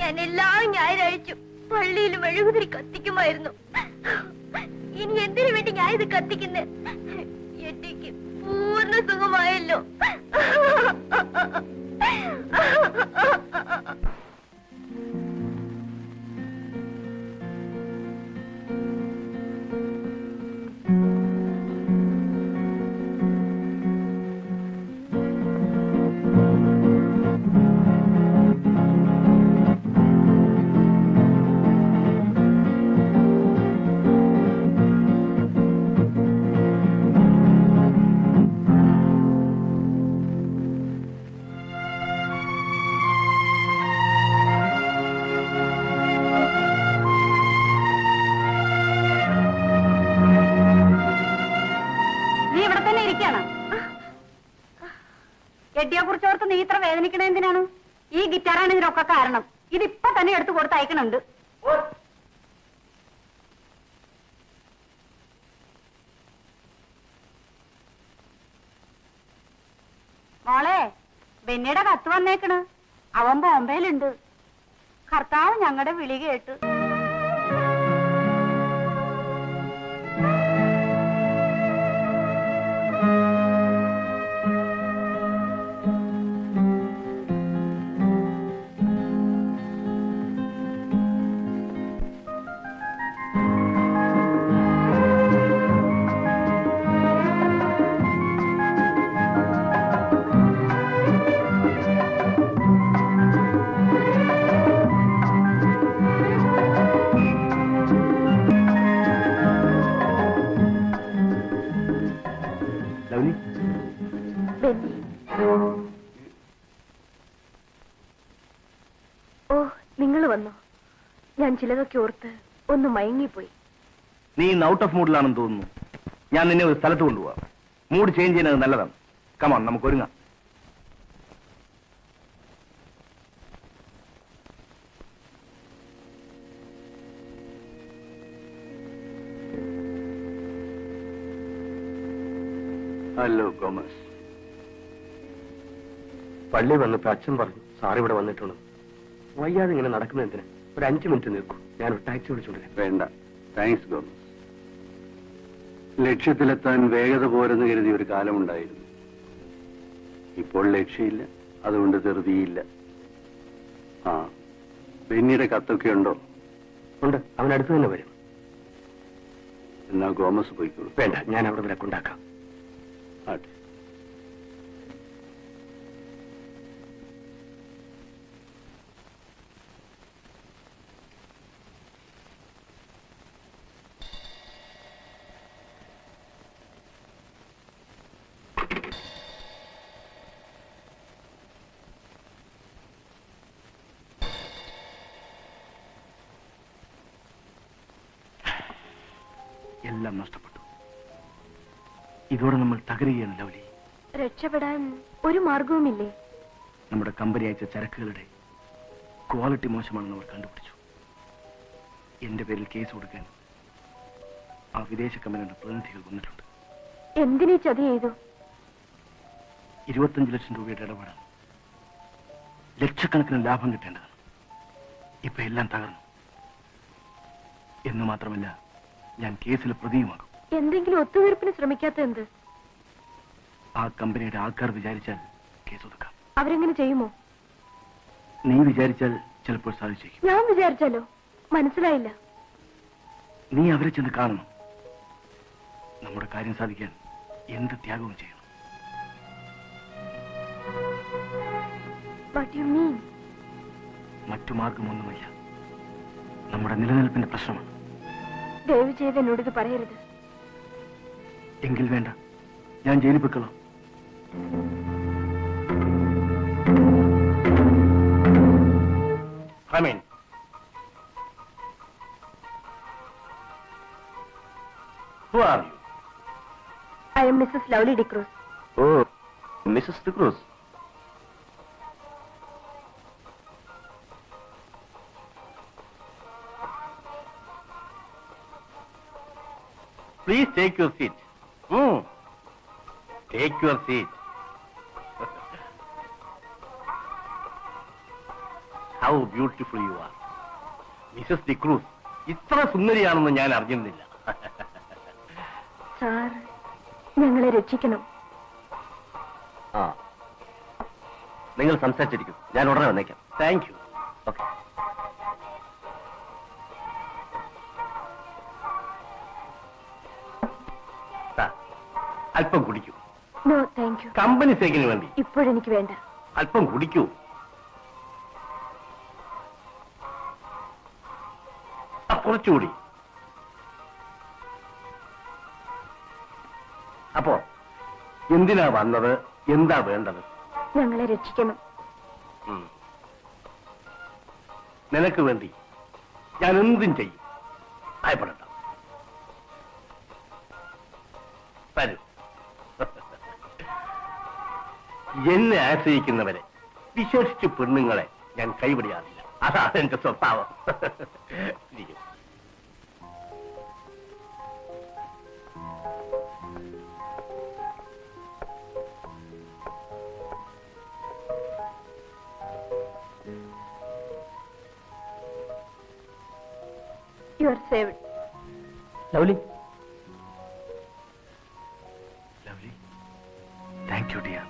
ഞാൻ എല്ലാ ഞായറാഴ്ചയും പള്ളിയിൽ മെഴുകുതിരി കത്തിക്കുമായിരുന്നു. ഇനി എന്തിനു വേണ്ടി ഞാൻ ഇത് കത്തിക്കുന്നേ? എട്ടിക്ക് പൂർണ്ണ സുഖമായല്ലോ. എട്ടിയെ കുറിച്ച് ഓർത്ത് നീ ഇത്ര വേദനിക്കണ എന്തിനാണ്? ഈ ഗിറ്റാറാണ് ഇതിനൊക്കെ കാരണം. ഇതിപ്പോ തന്നെ എടുത്തു കൊടുത്ത് അയക്കണുണ്ട്. മോളെ, ബെന്നിയുടെ കത്ത് വന്നേക്കണ്. അവൻ ബോംബെയിലുണ്ട്. കർത്താവ് ഞങ്ങളുടെ വിളി കേട്ട്. ഓ, നിങ്ങൾ വന്നോ? ഞാൻ ചിലതൊക്കെ ഓർത്ത് ഒന്ന് മയങ്ങിപ്പോയി. നീ ഇന്ന് ഔട്ട് ഓഫ് മൂഡിലാണെന്ന് തോന്നുന്നു. ഞാൻ നിന്നെ ഒരു സ്ഥലത്ത് കൊണ്ടുപോവാം. മൂഡ് ചേഞ്ച് ചെയ്യുന്നത് നല്ലതാണ്. കമാൺ, നമുക്ക് ഒരുങ്ങാം. Hello Thomas. പള്ളി വന്നപ്പോ അച്ഛൻ പറഞ്ഞു സാർ ഇവിടെ വന്നിട്ടുണ്ട്. വയ്യാതെ ഇങ്ങനെ നടക്കുന്ന എന്തിനാ? ഒരു 5 മിനിറ്റ് നിൽക്കൂ, ഞാൻ ഒരു ടാക്സി വിളിച്ചോണ്ടിരാം. വേണ്ട, താങ്ക്സ് തോമസ്. ലക്ഷ്യത്തിലെത്താൻ വേഗത പോരെന്ന് കരുതി ഒരു കാലമുണ്ടായിരുന്നു. ഇപ്പോൾ ലക്ഷ്യമില്ല, അതുകൊണ്ട് ധൃതിയില്ല. ആ, ബെന്നിയുടെ കത്തൊക്കെ ഉണ്ടോ? ഉണ്ട്, അവനടുത്ത് തന്നെ വരും. എന്നാ തോമസ് പോയിക്കോളൂ. വേണ്ട, ഞാൻ അവിടെ വരെ കൊണ്ടാക്കാം. ആട്ടെ. എല്ലാം നഷ്ടപ്പെട്ടു. ഇതോടെ നമ്മൾ തകരുകയാണ് ലവ്ലി. രക്ഷപ്പെടാൻ ഒരു മാർഗവുമില്ലേ? നമ്മുടെ കമ്പനി അയച്ച ചരക്കുകളുടെ ക്വാളിറ്റി മോശമാണെന്ന് അവർ കണ്ടുപിടിച്ചു. എന്റെ പേരിൽ കേസ് കൊടുക്കാൻ ആ വിദേശ കമ്പനിയുടെ പ്രതിനിധികൾ വന്നിട്ടുണ്ട്. എന്തിനീ ചതി ചെയ്തു? 25 ലക്ഷം രൂപയുടെ ഇടപാടാണ്. ലക്ഷക്കണക്കിന് ലാഭം കിട്ടേണ്ടതാണ്. ഇപ്പൊ എല്ലാം തകർന്നു. എന്ന് മാത്രമല്ല, ഞാൻ കേസിൽ പ്രതിയുമാകും. എന്തെങ്കിലും ഒത്തുതീർപ്പിന് ശ്രമിക്കാത്ത എന്ത്? ആ കമ്പനിയുടെ ആൾക്കാർ വിചാരിച്ചാൽ കേസ് ഒതുക്കാം. അവരെങ്ങനെ ചെയ്യുമോ? നീ വിചാരിച്ചാൽ ചിലപ്പോൾ സാധിച്ചേക്കും. ഞാൻ വിചാരിച്ചാലോ? മനസ്സിലായില്ല. നീ അവരെ ചെന്ന് കാണണം. നമ്മുടെ കാര്യം സാധിക്കാൻ എന്ത് ത്യാഗവും ചെയ്യണം. What do you mean? മറ്റു മാർഗമൊന്നുമില്ല. നമ്മുടെ നിലനിൽപ്പിന്റെ പ്രശ്നമാണ്. ദയവ് ചെയ്ത് എന്നോട് ഇത് പറയരുത്. എങ്കിൽ വേണ്ട, ഞാൻ ജയിലിൽ പൊയ്ക്കൊള്ളാം. Come in. Who are you? I am Mrs. Lovely DeCruz. Oh, Mrs. DeCruz. Please take your seat. Take your seat. How beautiful you are. Mrs D'Cruz ഇത്ര സുന്ദരിയാണെന്ന് ഞാൻ അറിഞ്ഞിരുന്നില്ല. സാർ ഞങ്ങളെ രക്ഷിക്കണം. ആ, നിങ്ങൾ സംസാരിച്ചിരിക്കും, ഞാൻ ഉടനെ വന്നേക്കാം. Thank you. ഓക്കെ. അല്പം കുടിക്കൂ. No thank you. കമ്പനി സേക്കിന് വേണ്ടി ഇപ്പോഴെനിക്ക് വേണ്ട. അല്പം കുടിക്കൂ. കുറച്ചുകൂടി. അപ്പോ എന്തിനാ വന്നത്, എന്താ വേണ്ടത്? ഞങ്ങളെ രക്ഷിക്കണം. നിനക്ക് വേണ്ടി ഞാൻ എന്തും ചെയ്യും. ഭയപ്പെടണ്ട. വരൂ. എന്നെ ആശ്രയിക്കുന്നവരെ, വിശേഷിച്ച് പെണ്ണുങ്ങളെ ഞാൻ കൈവിടാറില്ല. അതാണ് എന്റെ സ്വഭാവം. ഇരിക്കൂ. You are saved. Lovely. Lovely, thank you dear.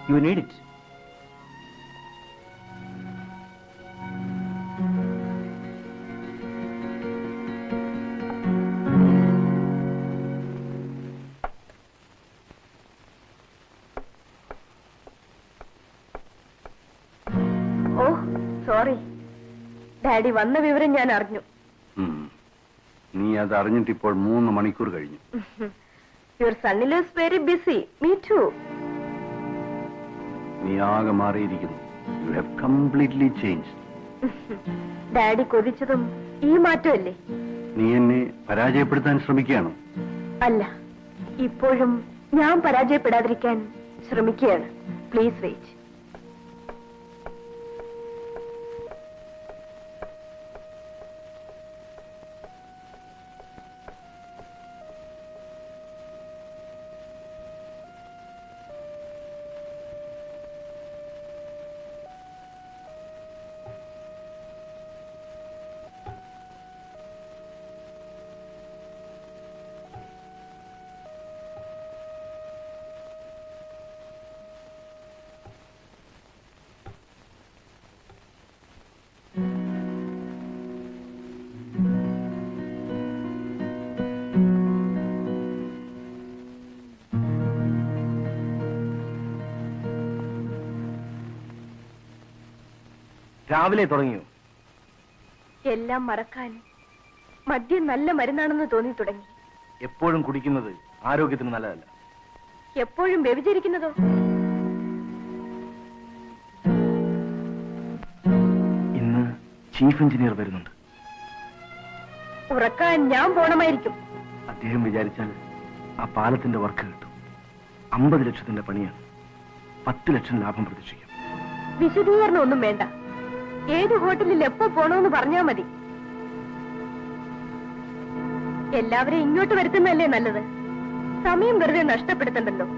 You need it. Oh sorry. Daddy വന്ന വിവരം ഞാൻ അറിഞ്ഞു. നീ അത് അറിഞ്ഞിട്ട് ഇപ്പോൾ 3 മണിക്കൂർ കഴിഞ്ഞു. Your Sunil is very busy. Me too. നീ ആകെ മാറിയിരിക്കുന്നു. You have completely changed. Daddy കൊതിച്ചതും ഈ മാറ്റമല്ലേ? നീ എന്നെ പരാജയപ്പെടുത്താൻ ശ്രമിക്കുകയാണോ? അല്ല, ഇപ്പോഴും ഞാൻ പരാജയപ്പെടാതിരിക്കാൻ ശ്രമിക്കുകയാണ്. Please wait. രാവിലെ തുടങ്ങിയോ? എല്ലാം മറക്കാൻ മദ്യം നല്ല മരുന്നാണെന്ന് തോന്നി തുടങ്ങി. എപ്പോഴും കുടിക്കുന്നത് ആരോഗ്യത്തിന് നല്ലതല്ല. എപ്പോഴും വ്യഭിചരിക്കുന്നതോ? ഇന്ന് ചീഫ് എഞ്ചിനീയർ വരുന്നുണ്ട്. ഉറക്കാൻ ഞാൻ പോണമായിരിക്കും. അദ്ദേഹം വിചാരിച്ചാൽ ആ പാലത്തിന്റെ വർക്ക് കിട്ടും. 50 ലക്ഷത്തിന്റെ പണിയാണ്. 10 ലക്ഷം ലാഭം പ്രതീക്ഷിക്കാം. വിശദീകരണം ഒന്നും വേണ്ട. ഏത് ഹോട്ടലിൽ എപ്പോ പോണോന്ന് പറഞ്ഞാ മതി. എല്ലാവരെയും ഇങ്ങോട്ട് വരുത്തുന്നതല്ലേ നല്ലത്. സമയം വെറുതെ നഷ്ടപ്പെടുത്തണ്ടല്ലോ.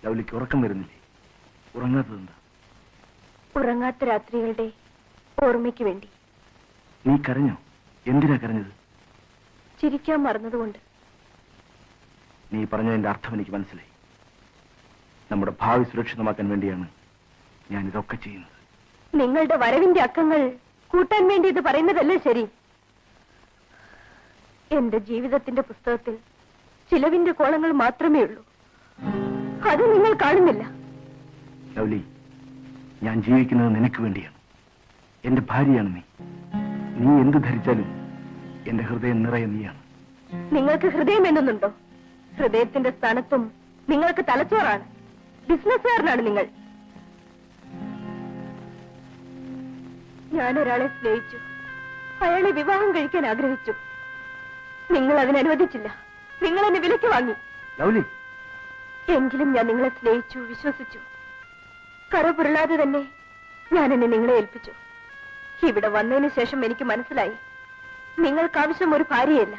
ലൗലിക്ക് ഉറക്കം വരുന്നില്ലേ? ഉറങ്ങാത്തതെന്താ? ഉറങ്ങാത്ത രാത്രികളുടെ ഓർമ്മയ്ക്ക് വേണ്ടി. നീ കരഞ്ഞോ? എന്തിനാ കരഞ്ഞത്? ചിരിക്കാൻ മറന്നതുകൊണ്ട്. നീ പറഞ്ഞതിന്റെ അർത്ഥം എനിക്ക് മനസ്സിലായി. നമ്മുടെ ഭാവി സുരക്ഷിതമാക്കാൻ വേണ്ടിയാണ് ഞാൻ ഇതൊക്കെ ചെയ്യുന്നത്. നിങ്ങളുടെ വരവിന്റെ അക്കങ്ങൾ കൂട്ടാൻ വേണ്ടി ഇത് പറയുന്നതല്ലേ ശരി? എന്റെ ജീവിതത്തിന്റെ പുസ്തകത്തിൽ ചിലവിന്റെ കോളങ്ങൾ മാത്രമേ ഉള്ളൂ. അത് നിങ്ങൾ കാണുന്നില്ല. ലൗലി, ഞാൻ ജീവിക്കുന്നത് നിനക്ക് വേണ്ടിയാണ്. എന്റെ ഭാര്യയാണ് നീ. നീ എന്ത് ധരിച്ചാലും എന്റെ ഹൃദയം നിറയെ നീയാണ്. നിങ്ങൾക്ക് ഹൃദയം എന്നുണ്ടോ? ഹൃദയത്തിന്റെ സ്ഥാനത്തും നിങ്ങൾക്ക് തലച്ചോറാണ്. ബിസിനസ്സുകാരനാണ് നിങ്ങൾ. ഞാനൊരാളെ സ്നേഹിച്ചു. അയാളെ വിവാഹം കഴിക്കാൻ ആഗ്രഹിച്ചു. നിങ്ങൾ അതിനനുവദിച്ചില്ല. നിങ്ങൾ എന്നെ വിലയ്ക്ക് വാങ്ങി. ലൗലി, എങ്കിലും ഞാൻ നിങ്ങളെ സ്നേഹിച്ചു, വിശ്വസിച്ചു. കറപുരുളാതെ തന്നെ ഞാൻ എന്നെ നിങ്ങളെ ഏൽപ്പിച്ചു. ഇവിടെ വന്നതിന് ശേഷം എനിക്ക് മനസ്സിലായി, നിങ്ങൾക്കാവശ്യം ഒരു ഭാര്യയല്ല.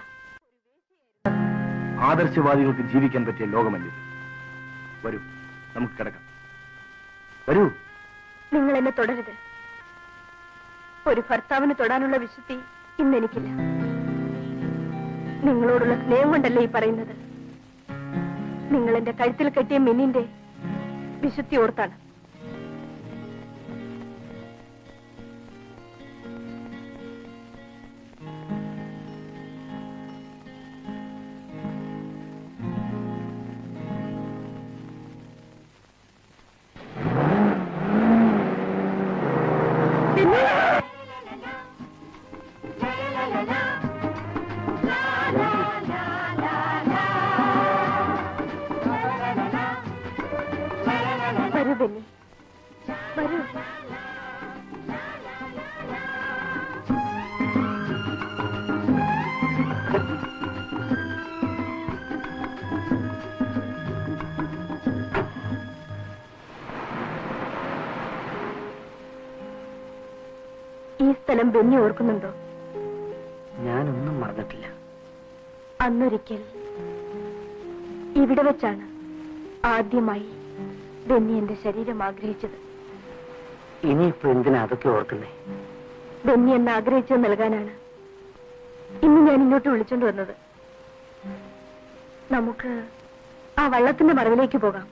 ആദർശവാദികൾക്ക് ജീവിക്കാൻ പറ്റിയ ലോകമല്ലിത്. വരൂ, നമുക്ക് കിടക്കാം. വരൂ. നിങ്ങൾ എന്നെ തുടരുത്. ഒരു ഭർത്താവിന് തൊടാനുള്ള വിശുദ്ധി ഇന്ന് എനിക്കില്ല. നിങ്ങളോടുള്ള സ്നേഹം കൊണ്ടല്ലേ ഈ പറയുന്നത്. നിങ്ങൾ എന്റെ കഴുത്തിൽ കെട്ടിയ മിന്നിന്റെ വിശുദ്ധി ഓർത്താണ്. വരൂ ബെന്നി, വരൂ. ഈ സ്ഥലം ബെന്നി ഓർക്കുന്നുണ്ടോ? ഞാനൊന്നും മറന്നിട്ടില്ല. അന്നൊരിക്കൽ ഇവിടെ വെച്ചാണ് ആദ്യമായി ബെന്നി എന്റെ ശരീരം ആഗ്രഹിച്ചത്. ഇനിയിപ്പോ എന്തിനാ അതൊക്കെ ഓർക്കുന്നേ? ബെന്നി എന്ന് ആഗ്രഹിച്ചത് നൽകാനാണ് ഇന്ന് ഞാൻ ഇങ്ങോട്ട് വിളിച്ചോണ്ട് വന്നത്. നമുക്ക് ആ വള്ളത്തിന്റെ മറവിലേക്ക് പോകാം.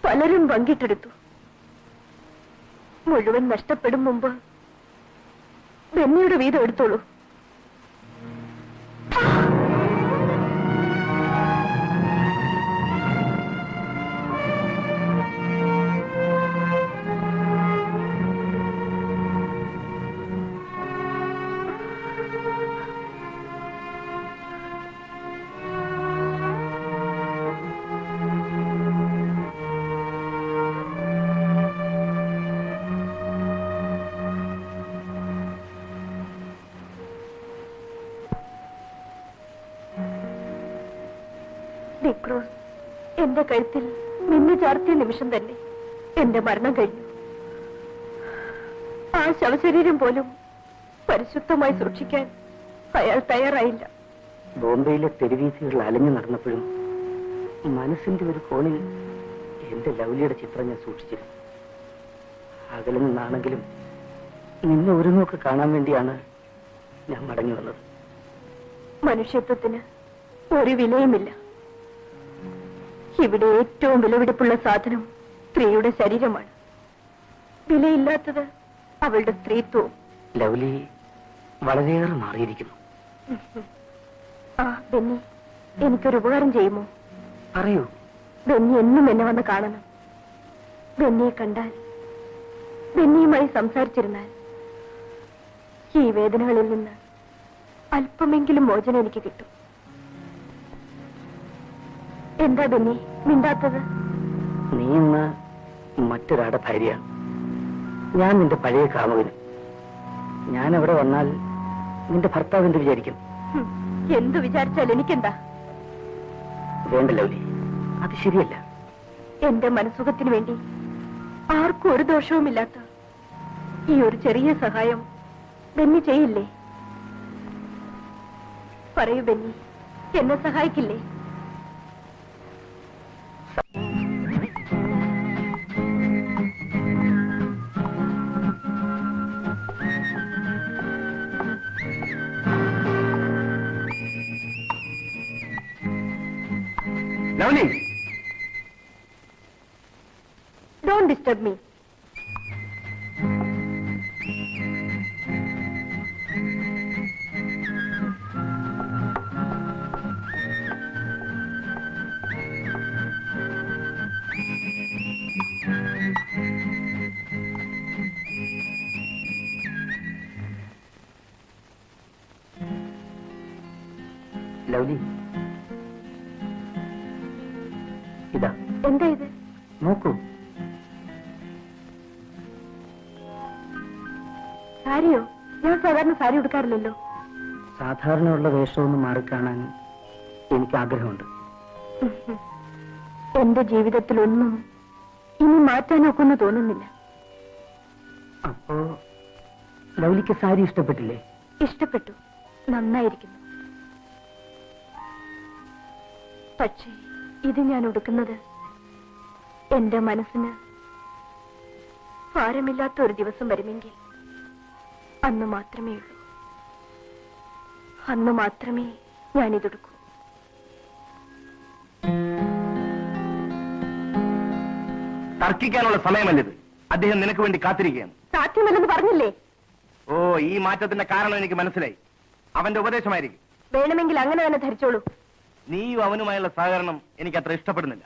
പലരും പങ്കിട്ടെടുത്തു. മുഴുവൻ നഷ്ടപ്പെടും മുമ്പ് ബെന്നിയുടെ വീതം എടുത്തോളൂ. ഡിക്രൂസ് എന്റെ കഴുത്തിൽ മിന്നു ചാർത്തിയ നിമിഷം തന്നെ എന്റെ മരണം കഴിഞ്ഞു. ആ ശവശരീരം പോലും പരിശുദ്ധമായി സൂക്ഷിക്കാൻ അയാൾ തയ്യാറായില്ല. ബോംബെയിലെ തെരുവീഥികളിൽ അലഞ്ഞു നടന്നപ്പോഴും മനസ്സിന്റെ ഒരു കോണിൽ എന്റെ ലൗലിയുടെ ചിത്രം ഞാൻ സൂക്ഷിച്ചിരുന്നു. അകലെ നിന്നാണെങ്കിലും നിന്നെ ഒരു നോക്ക് കാണാൻ വേണ്ടിയാണ് ഞാൻ മടങ്ങി വന്നത്. മനുഷ്യത്വത്തിന് ഒരു വിലയുമില്ല. ഇവിടെ ഏറ്റവും വിലപിടിപ്പുള്ള സാധനം സ്ത്രീയുടെ ശരീരമാണ്. വിലയില്ലാത്തത് അവളുടെ സ്ത്രീത്വവും. ലൗലി വളരെയേറെ മാറിയിരിക്കുന്നു. ആ ബെന്നി, എനിക്കൊരു ഉപകാരം ചെയ്യുമോ? പറയൂ. ബെന്നി എന്നും എന്നെ വന്ന് കാണണം. ബെന്നിയെ കണ്ടാൽ, ബെന്നിയുമായി സംസാരിച്ചിരുന്നാൽ ഈ വേദനകളിൽ നിന്ന് അല്പമെങ്കിലും മോചനം എനിക്ക് കിട്ടും. എന്താ ബെന്നി മിണ്ടാത്തത്? നീ ഇന്ന് മറ്റൊരാടെ ഭാര്യ, ഞാൻ നിന്റെ പഴയ കാമുകന്. ഞാൻ അവിടെ വന്നാൽ നിന്റെ ഭർത്താവ് എന്ത് വിചാരിക്കും? എന്തു വിചാരിച്ചാൽ എനിക്കെന്താ? വേണ്ട ലൗലി, അത് ശരിയല്ല. എന്റെ മനസുഖത്തിന് വേണ്ടി ആർക്കും ഒരു ദോഷവുമില്ലാത്ത ഈ ഒരു ചെറിയ സഹായം ബെന്നി ചെയ്യില്ലേ? പറയൂ ബെന്നി, എന്നെ സഹായിക്കില്ലേ? Lovely, Don't disturb me. Lovely, ഇതാ. എന്താ ഇത്? നോക്കൂ. സാരിയോ? ഞാൻ സാധാരണ സാരി ഉടുക്കാറില്ലല്ലോ. സാധാരണയുള്ള വേഷമൊന്നും മാറിക്കാണാൻ എനിക്ക് ആഗ്രഹമുണ്ട്. എന്റെ ജീവിതത്തിലൊന്നും ഇനി മാറ്റാനൊക്കൊന്നും തോന്നുന്നില്ല. അപ്പോ ലൗലിക്ക് സാരി ഇഷ്ടപ്പെട്ടില്ലേ? ഇഷ്ടപ്പെട്ടു, നന്നായിരിക്കുന്നു. പക്ഷേ ഇത് ഞാൻ ഉടുക്കുന്നത് എന്റെ മനസ്സിന് ഭാരമില്ലാത്ത ഒരു ദിവസം വരുമെങ്കിൽ അന്ന് മാത്രമേ ഉള്ളൂ. അന്ന് മാത്രമേ ഞാനിതെടുക്കൂ. തർക്കിക്കാനുള്ള സമയമല്ലത്. അദ്ദേഹം നിനക്ക് വേണ്ടി കാത്തിരിക്കുകയാണ്. സാധ്യമല്ലെന്ന് പറഞ്ഞില്ലേ? ഓ, ഈ മാറ്റത്തിന്റെ കാരണം എനിക്ക് മനസ്സിലായി. അവന്റെ ഉപദേശമായിരിക്കും. വേണമെങ്കിൽ അങ്ങനെ തന്നെ ധരിച്ചോളൂ. നീയും അവനുമായുള്ള സഹകരണം എനിക്ക് അത്ര ഇഷ്ടപ്പെടുന്നില്ല.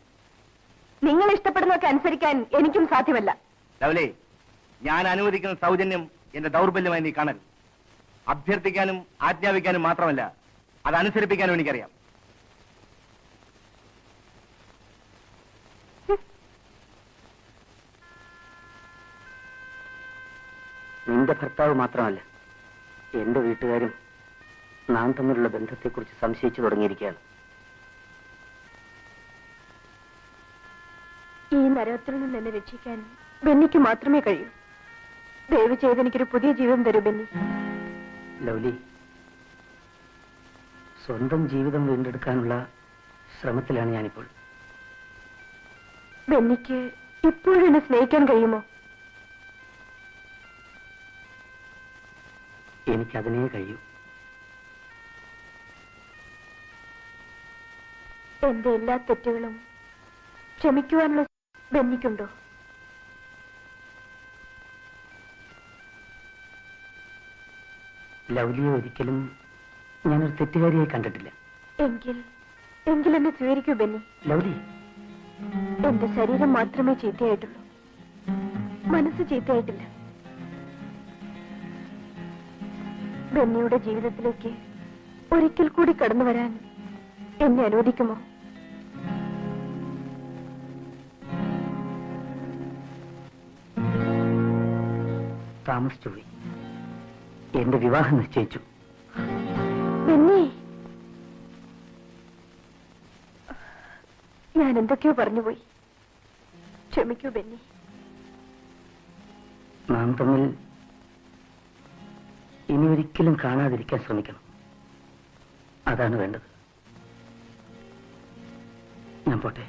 നിങ്ങൾ ഇഷ്ടപ്പെടുന്നതൊക്കെ അനുസരിക്കാൻ എനിക്കും സാധ്യമല്ല. ലവലേ, ഞാൻ അനുവദിക്കുന്ന സൗജന്യം എന്റെ ദൗർബല്യമായി നീ കാണരുത്. അഭ്യർത്ഥിക്കാനും ആജ്ഞാപിക്കാനും മാത്രമല്ല, അതനുസരിപ്പിക്കാനും എനിക്കറിയാം. നിന്റെ ഭർത്താവ് മാത്രമല്ല, എന്റെ വീട്ടുകാരും നാം തമ്മിലുള്ള ബന്ധത്തെക്കുറിച്ച് സംശയിച്ചു തുടങ്ങിയിരിക്കുകയാണ്. ഈ നരകത്തിൽ നിന്ന് എന്നെ രക്ഷിക്കാൻ ബെന്നിക്ക് മാത്രമേ കഴിയൂ. ദയവ് ചെയ്ത് എനിക്കൊരു പുതിയ ജീവിതം തരൂ ബെന്നി. ലൗലി, സ്വന്തം ജീവിതം വീണ്ടെടുക്കാനുള്ള ശ്രമത്തിലാണ് ഞാനിപ്പോൾ. ബെന്നിക്ക് ഇപ്പോഴും എന്നെ സ്നേഹിക്കാൻ കഴിയുമോ? എനിക്കതിനേ കഴിയൂ. എന്റെ എല്ലാ തെറ്റുകളും ക്ഷമിക്കുവാനുള്ള ബെന്നിക്കുണ്ടോ? ലൗലിയെ ഒരിക്കലും ഞാനൊരു തെറ്റുകാരിയായി കണ്ടിട്ടില്ല. എങ്കിൽ എന്നെ സ്വീകരിക്കൂ ബെന്നി. ലൗലി, എന്റെ ശരീരം മാത്രമേ ചീത്തയായിട്ടുള്ളൂ, മനസ്സ് ചീത്തയായിട്ടില്ല. ബെന്നിയുടെ ജീവിതത്തിലേക്ക് ഒരിക്കൽ കൂടി കടന്നു വരാൻ എന്നെ അനുവദിക്കുമോ? താമസിച്ചുപോയി. എന്റെ വിവാഹം നിശ്ചയിച്ചു. ബെന്നി, ഞാൻ എന്തൊക്കെയോ പറഞ്ഞുപോയി. ക്ഷമിക്കൂ ബെന്നി. നാം തമ്മിൽ ഇനി ഒരിക്കലും കാണാതിരിക്കാൻ ശ്രമിക്കണം. അതാണ് വേണ്ടത്. ഞാൻ പോട്ടെ.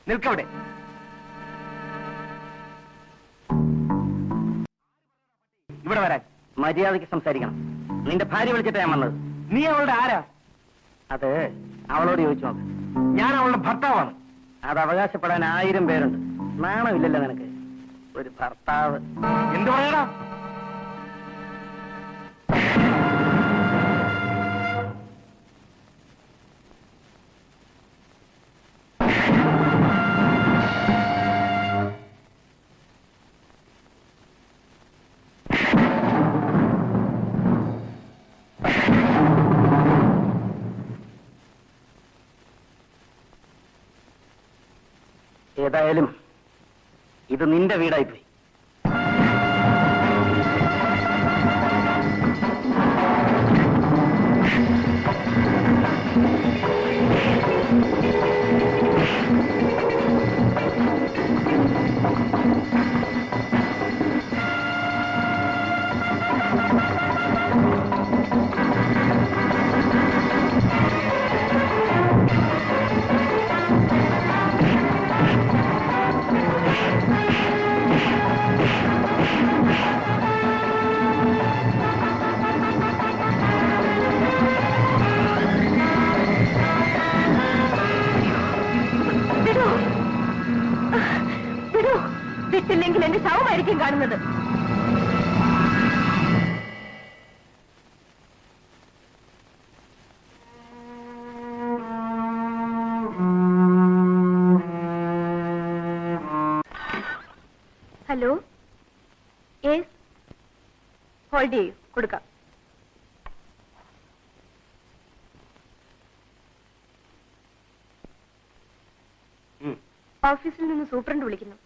നിൽക്കവിടെ. ഇവിടെ വരാൻ. മര്യാദയ്ക്ക് സംസാരിക്കണം. നിന്റെ ഭാര്യ വിളിച്ചിട്ട് ഞാൻ വന്നത്. നീ അവളുടെ ആരാ? അത് അവളോട് ചോദിച്ചു നോക്ക്. ഞാൻ അവളുടെ ഭർത്താവാണ്. അത് അവകാശപ്പെടാൻ 1000 പേരുണ്ട്. നാണമില്ലല്ലോ നിനക്ക്? ഒരു ഭർത്താവ്. എന്ത് പറയടാ? ഏതായാലും ഇത് നിന്റെ വീടായിപ്പോയി. വിട്ടില്ലെങ്കിൽ എന്റെ ശവമായിരിക്കും കാണുന്നത്. ഹലോ, യെസ്, ഹോൾഡ് ചെയ്യൂ, കൊടുക്കാം. ഓഫീസിൽ നിന്ന് സൂപ്രണ്ട് വിളിക്കുന്നു.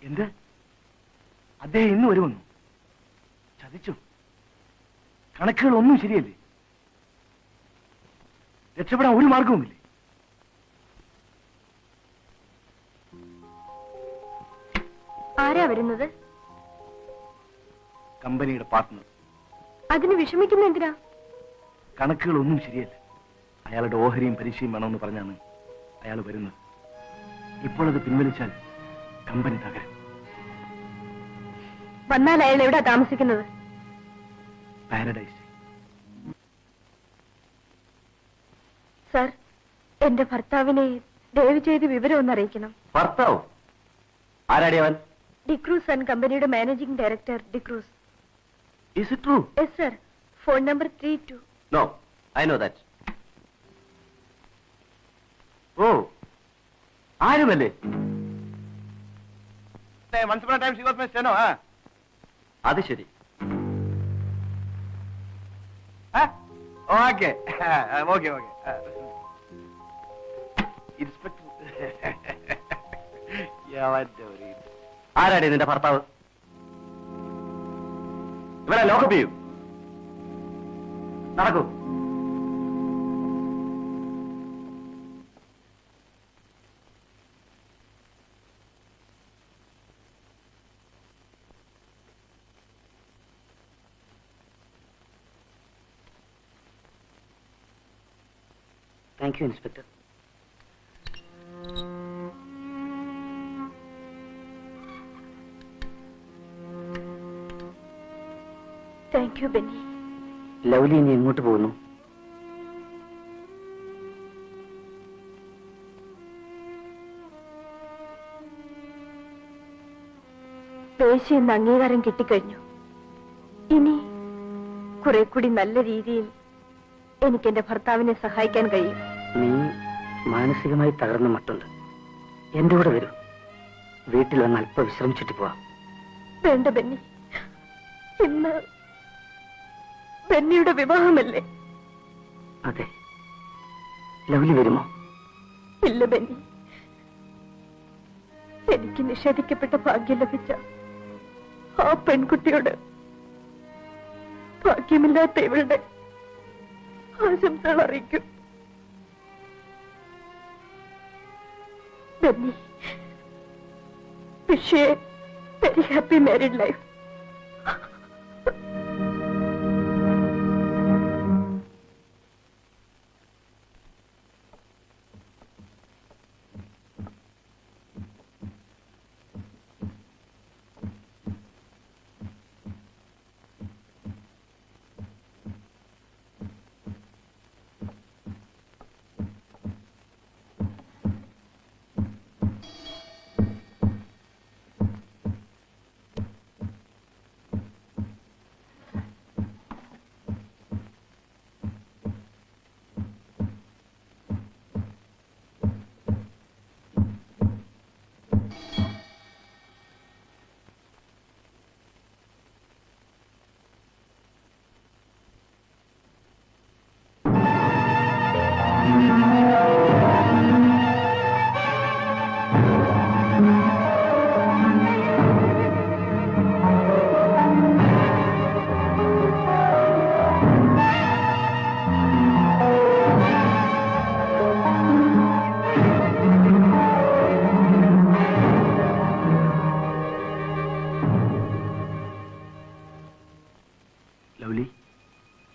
എന്ത്? അദ്ദേഹം ഇന്ന് വരുമെന്നു? ചതിച്ചു. കണക്കുകളൊന്നും ശരിയല്ലേ? രക്ഷപ്പെടാൻ ഒരു മാർഗവുമില്ലേ? ആരാ വരുന്നത്? കമ്പനിയുടെ പാർട്ട്ണർ. അതിന് വിഷമിക്കുന്ന എന്തിനാ? കണക്കുകളൊന്നും ശരിയല്ല. അയാളുടെ ഓഹരിയും പരീക്ഷയും വേണമെന്ന് പറഞ്ഞാണ് അയാൾ വരുന്നത്. ഇപ്പോൾ അത് പിൻവലിച്ചാൽ കമ്പനി തകരും. വന്നാൽ അയാൾ എവിടാ താമസിക്കുന്നത്? പാരഡൈസ്. സർ, എന്റെ ഭർത്താവിനെ ദയവ് ചെയ്ത് വിവരം ഒന്ന് അറിയിക്കണം. ഭർത്താവ് ആരാടി അവൻ? ഡിക്രൂസ് ആൻഡ് കമ്പനിയുടെ managing director D'Cruz. Is it true? Yes sir, phone number 32. No, I know that. ഓ, ആരുമല്ലേ? അത് ശരി. Okay okay okay. ആരാടി നിന്റെ ഭർത്താവ്? ഇവിടെ ലോക്കപ്പ് ചെയ്യൂ. നടക്കൂ. Thank you inspector. Thank you Benny. Lovely ഇനി എങ്ങോട്ട് പോകുന്നു? വേശ്യെന്ന് അംഗീകാരം കിട്ടിക്കഴിഞ്ഞു. ഇനി കുറെ കൂടി നല്ല രീതിയിൽ എനിക്ക് എന്റെ ഭർത്താവിനെ സഹായിക്കാൻ കഴിയും. നീ മാനസികമായി തകർന്ന മട്ടുണ്ട്. എന്റെ കൂടെ വരൂ. വീട്ടിൽ വന്ന് അല്പം വിശ്രമിച്ചിട്ട് പോവാം. വേണ്ട ബെന്നി, ഇന്ന് ബെന്നിയുടെ വിവാഹമല്ലേ? അതെ. ലവ്ലി വരുമോ? ഇല്ല ബെന്നി, എനിക്ക് നിഷേധിക്കപ്പെട്ട ഭാഗ്യം ലഭിച്ച ആ പെൺകുട്ടിയോട് ഭാഗ്യമില്ലാത്ത ഇവളുടെ ആശംസകൾ അറിയിക്കും. Benny, wish you a very happy married life.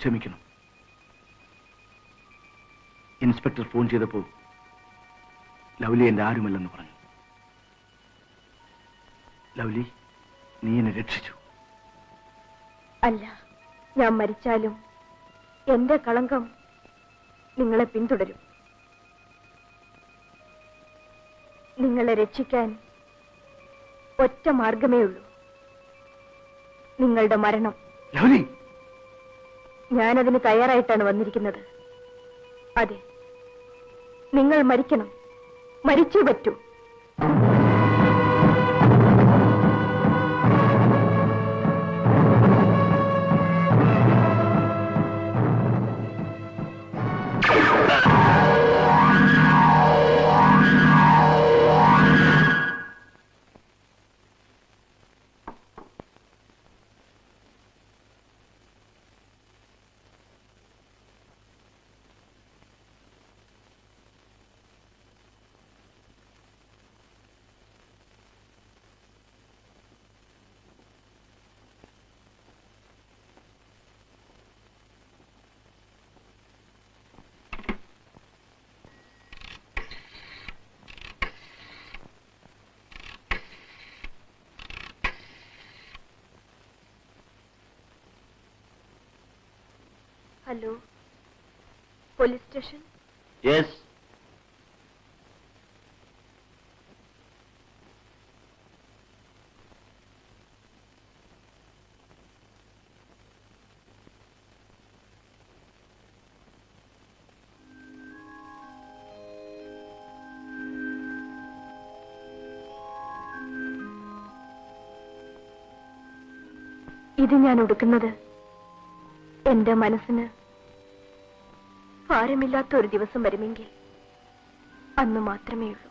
ക്ഷമിക്കണം. ഇൻസ്പെക്ടർ ഫോൺ ചെയ്തപ്പോൾ ലവ്ലി എന്റെ ആരുമല്ലെന്ന് പറഞ്ഞു. ലവ്ലി, നീ എന്നെ രക്ഷിച്ചു. അല്ല, ഞാൻ മരിച്ചാലും എന്റെ കളങ്കം നിങ്ങളെ പിന്തുടരും. നിങ്ങളെ രക്ഷിക്കാൻ ഒറ്റ മാർഗമേ ഉള്ളൂ, നിങ്ങളുടെ മരണം. ലവ്ലി, ഞാനതിന് തയ്യാറായിട്ടാണ് വന്നിരിക്കുന്നത്. അതെ, നിങ്ങൾ മരിക്കണം, മരിച്ചേ പറ്റൂ. Hello, police station? യെസ്. ഇത് ഞാൻ ഉടുക്കുന്നത് എന്റെ മനസ്സിന് ഭാരമില്ലാത്ത ഒരു ദിവസം വരുമെങ്കിൽ അന്ന് മാത്രമേ ഉള്ളൂ.